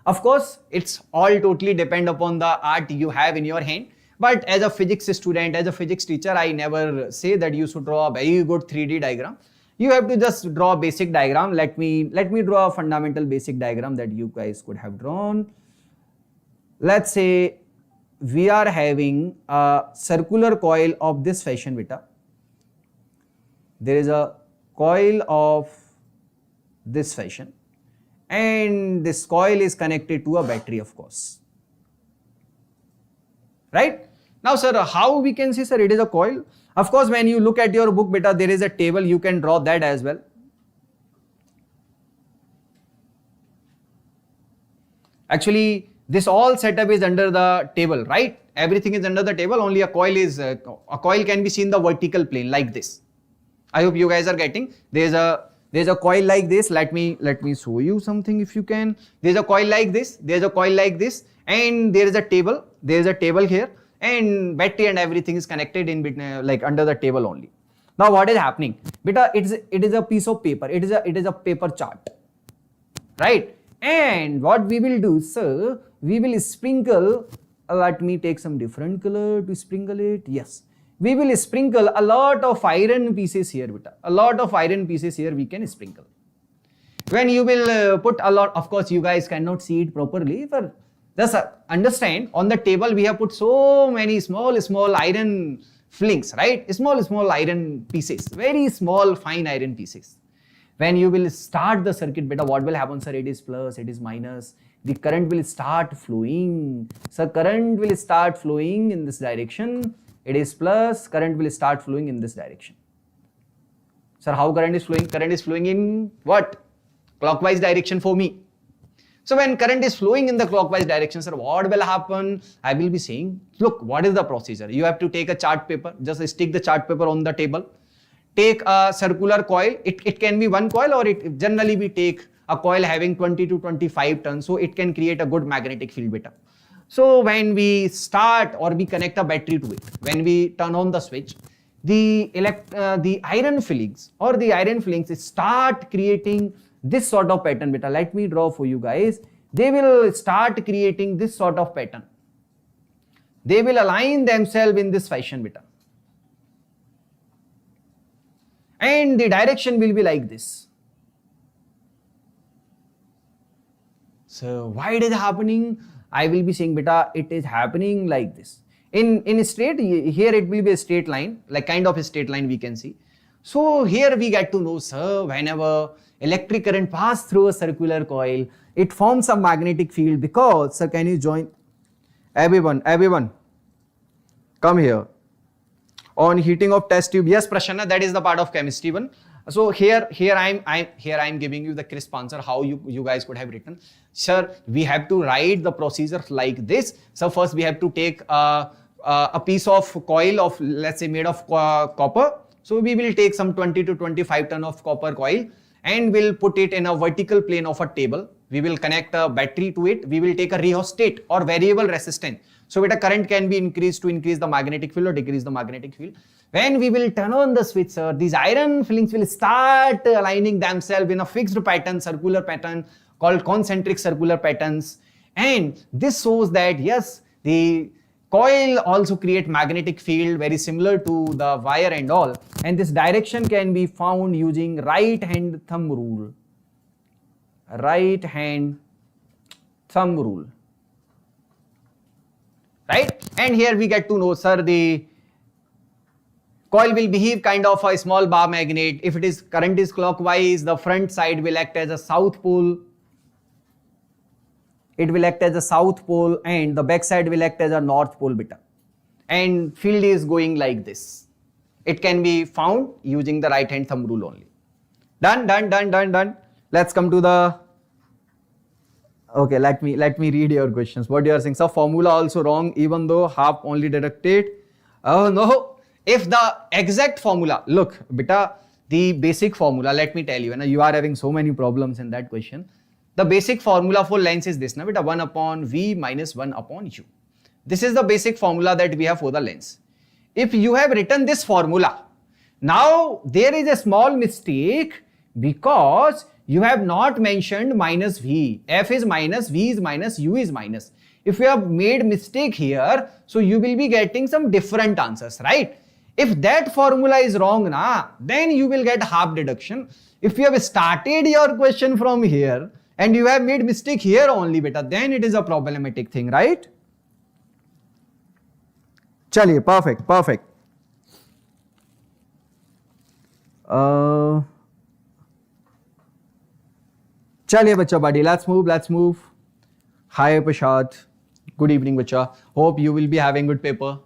Speaker 1: Of course, it's all totally depend upon the art you have in your hand. But as a physics student, as a physics teacher, I never say that you should draw a very good 3D diagram. You have to just draw a basic diagram. Let me draw a fundamental basic diagram that you guys could have drawn. Let's say we are having a circular coil of this fashion, beta. There is a coil of this fashion, and this coil is connected to a battery, of course. Right? Now sir, how we can see sir it is a coil? Of course, when you look at your book beta, there is a table, you can draw that as well. Actually, this all setup is under the table, right? Everything is under the table, only a coil is, a coil can be seen the vertical plane like this. I hope you guys are getting. There's a coil like this. Let me show you something if you can. There's a coil like this, there's a coil like this, and there is a table. There is a table here, and battery and everything is connected in between, like under the table only. Now what is happening? Beta, it is a piece of paper. It is a paper chart, right? And what we will do, sir, we will sprinkle. Let me take some different color to sprinkle it. Yes. We will sprinkle a lot of iron pieces here, beta. A lot of iron pieces here we can sprinkle. When you will put a lot, of course you guys cannot see it properly, but just understand, on the table we have put so many small iron flings, right? Small iron pieces, very small fine iron pieces. When you will start the circuit beta, what will happen, sir? It is plus, it is minus. The current will start flowing. So current will start flowing in this direction. It is plus, current will start flowing in this direction. Sir, how current is flowing? Current is flowing in what? Clockwise direction for me. So when current is flowing in the clockwise direction, sir, what will happen? I will be saying, look, what is the procedure? You have to take a chart paper, just stick the chart paper on the table. Take a circular coil. It can be one coil, or it generally we take a coil having 20 to 25 tons, so it can create a good magnetic field beta. So when we start or we connect a battery to it, when we turn on the switch, the iron fillings start creating this sort of pattern beta. Let me draw for you guys. They will start creating this sort of pattern. They will align themselves in this fashion beta. And the direction will be like this. So why it is happening? I will be saying beta, it is happening like this. In straight, here it will be a straight line, like kind of a straight line we can see. So here we get to know, sir, whenever electric current passes through a circular coil, it forms a magnetic field because, sir, can you join? Everyone, come here. On heating of test tube, yes, Prasanna, that is the part of chemistry one. So here I'm giving you the crisp answer how you guys could have written. Sir, we have to write the procedure like this. So first we have to take a piece of coil of, let's say, made of copper. So we will take some 20 to 25 ton of copper coil and we'll put it in a vertical plane of a table. We will connect a battery to it. We will take a rheostat or variable resistance. So that a current can be increased to increase the magnetic field or decrease the magnetic field. When we will turn on the switch, sir, these iron fillings will start aligning themselves in a fixed pattern, circular pattern called concentric circular patterns. And this shows that yes, the coil also create magnetic field very similar to the wire and all. And this direction can be found using right hand thumb rule. Right hand thumb rule. Right? And here we get to know, sir, the coil will behave kind of a small bar magnet. If it is current is clockwise, the front side will act as a south pole. It will act as a south pole and the back side will act as a north pole beta. And field is going like this. It can be found using the right hand thumb rule only. Done. Let's come to the... Okay, let me read your questions. What you are saying, sir, formula also wrong even though half only deducted. Oh no, if the exact formula, look beta, the basic formula, let me tell you, and you are having so many problems in that question. The basic formula for lens is this, na beta, 1 upon V minus 1 upon U. This is the basic formula that we have for the lens. If you have written this formula, now there is a small mistake because you have not mentioned minus V. F is minus, V is minus, U is minus. If you have made mistake here, so you will be getting some different answers, right? If that formula is wrong, then you will get half deduction. If you have started your question from here and you have made mistake here only, beta, then it is a problematic thing, right? Chaliye, perfect. Chaliye bacha buddy, let's move. Hi Prashad, good evening bacha. Hope you will be having good paper.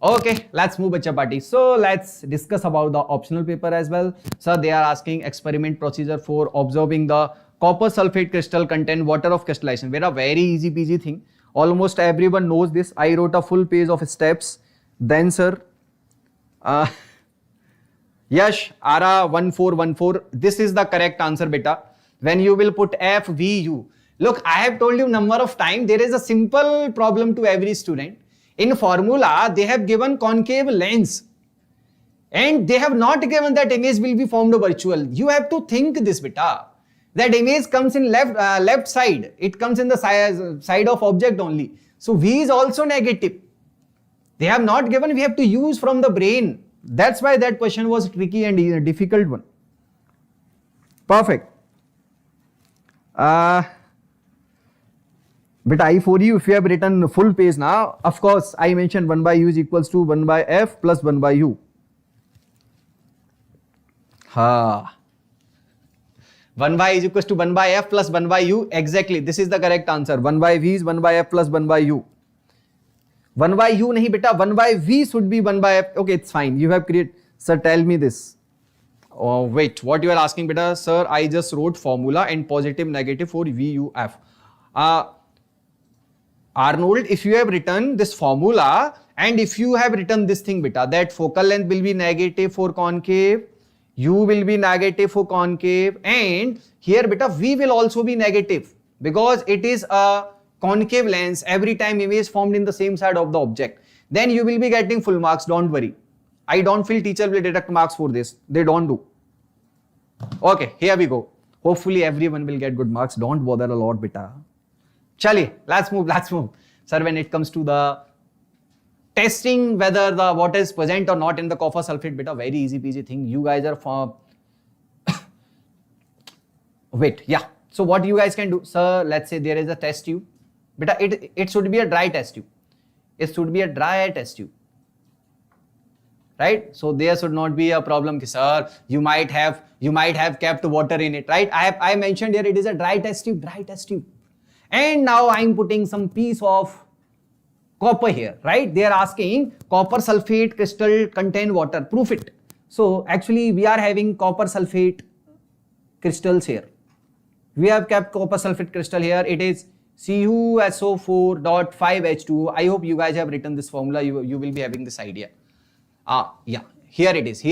Speaker 1: Okay, let's move bacha party. So let's discuss about the optional paper as well. So they are asking experiment procedure for observing the copper sulfate crystal contain water of crystallization. Very easy peasy thing. Almost everyone knows this. I wrote a full page of steps. Then sir, Yash, Ara 1414. This is the correct answer, beta. When you will put FVU. Look, I have told you number of times. There is a simple problem to every student. In formula, they have given concave lens. And they have not given that image will be formed virtual. You have to think this, beta. That image comes in left side. It comes in the side of object only. So V is also negative. They have not given. We have to use from the brain. That's why that question was tricky and a difficult one. Perfect. But I for you, if you have written full page now, of course, I mentioned 1 by u is equals to 1 by f plus 1 by u. 1 by is equals to 1 by f plus 1 by u. Exactly. This is the correct answer. 1 by v is 1 by f plus 1 by u. 1 by u nahi beta. 1 by v should be 1 by f. Okay, it's fine. You have created. Sir, tell me this. Oh, wait. What you are asking beta? Sir, I just wrote formula and positive negative for v, u, f. Arnold, if you have written this formula and if you have written this thing beta, that focal length will be negative for concave, u will be negative for concave, and here beta v will also be negative because it is a concave lens. Every time image formed in the same side of the object, then you will be getting full marks. Don't worry. I don't feel teacher will deduct marks for this. They don't do. Okay, here we go. Hopefully everyone will get good marks. Don't bother a lot beta. Chali, let's move. Sir, when it comes to the testing whether the water is present or not in the copper sulfate beta, very easy peasy thing. You guys are for wait, yeah. So what you guys can do, sir, let's say there is a test tube. Beta, it should be a dry test tube. It should be a dry test tube. Right? So there should not be a problem, sir. You might have kept water in it, right? I mentioned here it is a dry test tube. And now I am putting some piece of copper here, right? They are asking copper sulfate crystal contain water. Proof it. So actually we are having copper sulfate crystals here. We have kept copper sulfate crystal here. It is CuSO4.5H2. I hope you guys have written this formula. You will be having this idea. Yeah, here it is.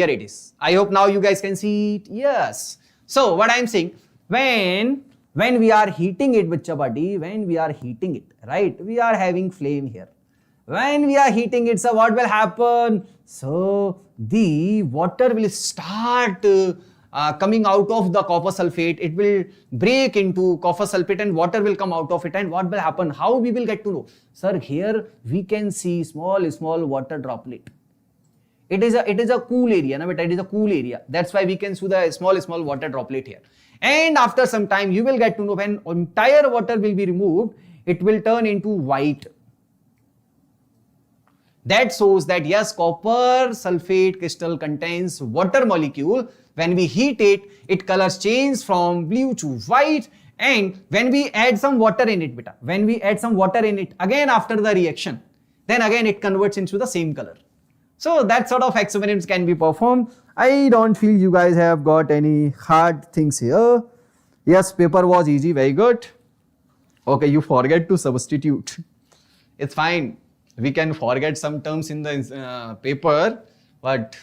Speaker 1: I hope now you guys can see it. Yes. So what I am saying, when we are heating it, bacha buddy, when we are heating it, right? We are having flame here. When we are heating it, so what will happen? So the water will start coming out of the copper sulfate. It will break into copper sulfate and water will come out of it. And what will happen? How we will get to know? Sir, here we can see small water droplet. It is a cool area, no? But it is a cool area. That's why we can see the small water droplet here. And after some time, you will get to know when entire water will be removed, it will turn into white. That shows that yes, copper sulfate crystal contains water molecule. When we heat it, its colors change from blue to white. And when we add some water in it, beta, again after the reaction, then again it converts into the same color. So that sort of experiments can be performed. I don't feel you guys have got any hard things here. Yes, paper was easy, very good. Okay, you forget to substitute. It's fine. We can forget some terms in the paper, but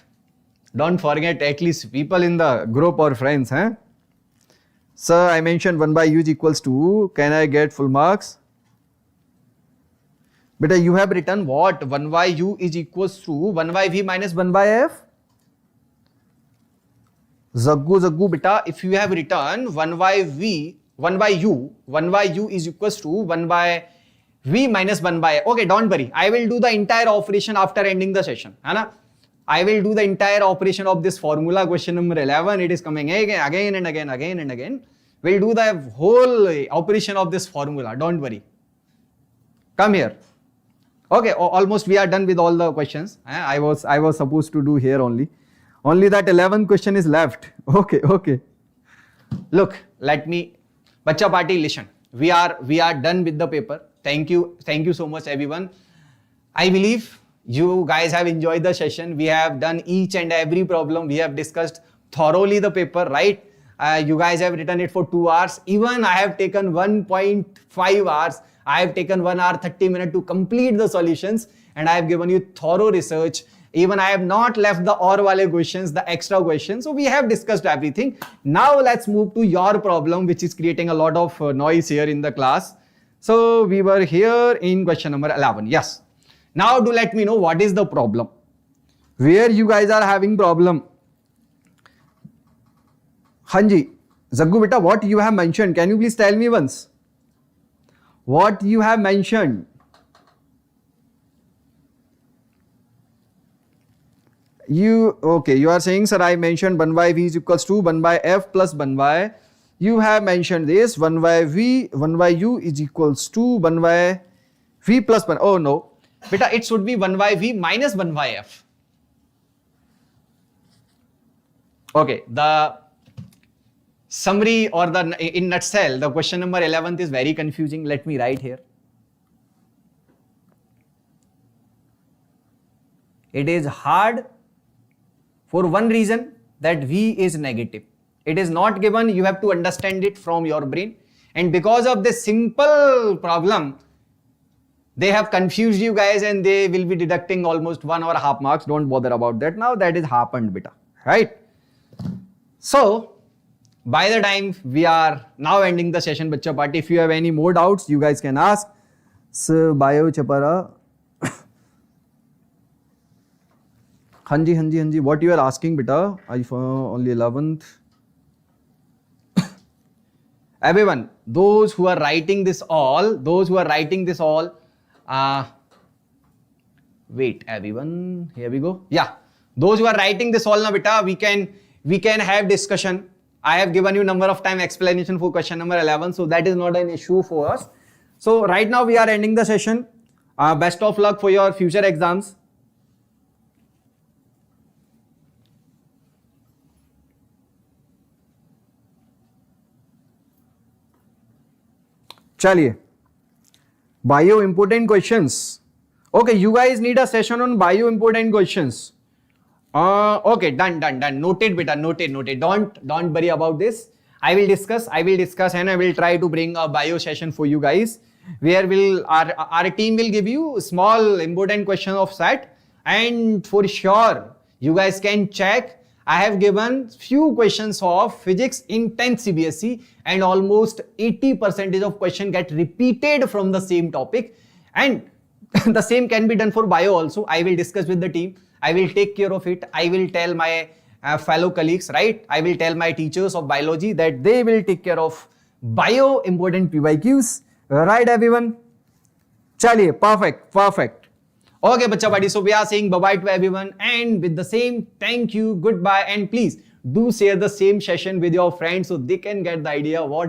Speaker 1: don't forget at least people in the group or friends. Sir, I mentioned 1 by u is equals to, can I get full marks? Beta, you have written what? 1 by u is equals to 1 by v minus 1 by f. Zaggu, beta, if you have written 1 by u is equals to 1 by v minus 1 by f. Okay, don't worry. I will do the entire operation after ending the session. I will do the entire operation of this formula, question number 11. It is coming again and again. We'll do the whole operation of this formula. Don't worry. Come here. Okay, almost we are done with all the questions. I was supposed to do here only. Only that 11th question is left. Okay. Look, let me, bacha party, listen. We are done with the paper. Thank you so much everyone. I believe you guys have enjoyed the session. We have done each and every problem. We have discussed thoroughly the paper, right? You guys have written it for 2 hours. Even I have taken 1.5 hours. I have taken 1 hour 30 minutes to complete the solutions, and I have given you thorough research. Even I have not left the or wale questions, the extra questions. So we have discussed everything. Now let's move to your problem, which is creating a lot of noise here in the class. So we were here in question number 11. Yes. Now do let me know what is the problem. Where you guys are having problem. Hanji, Zaggu beta, what you have mentioned? Can you please tell me once? What you have mentioned? You are saying, sir, I mentioned 1 by V is equals to 1 by F plus 1 by, you have mentioned this 1 by V, 1 by U is equals to 1 by V plus 1. Oh no, beta, it should be 1 by V minus 1 by F. Okay, the summary or the in nutshell, the question number 11th is very confusing. Let me write here. It is hard for one reason, that V is negative. It is not given, you have to understand it from your brain. And because of this simple problem, they have confused you guys and they will be deducting almost 1.5 marks. Don't bother about that. Now that is happened, beta, right? So, by the time we are now ending the session, Bachcha Party, if you have any more doubts, you guys can ask. So, Bio Chapara. Hanji, what you are asking, beta? Only 11th. Everyone, those who are writing this all, wait, everyone, here we go. Yeah, those who are writing this all now, beta, we can have discussion. I have given you number of time explanation for question number 11, so that is not an issue for us. So right now we are ending the session. Best of luck for your future exams. Chaliye. Bio important questions. Okay, you guys need a session on bio important questions. Okay, done. Noted, beta, noted. Don't worry about this. I will discuss and I will try to bring a bio session for you guys, where our team will give you small important question of set, and for sure you guys can check. I have given few questions of physics in 10th CBSE, and almost 80% of question get repeated from the same topic, and the same can be done for bio also. I will discuss with the team. I will take care of it. I will tell my fellow colleagues, right? I will tell my teachers of biology that they will take care of bio important PYQs. Right, everyone? Chaliye, perfect. Okay, Bachcha Buddy. So we are saying bye-bye to everyone, and with the same, thank you, goodbye, and please do share the same session with your friends so they can get the idea what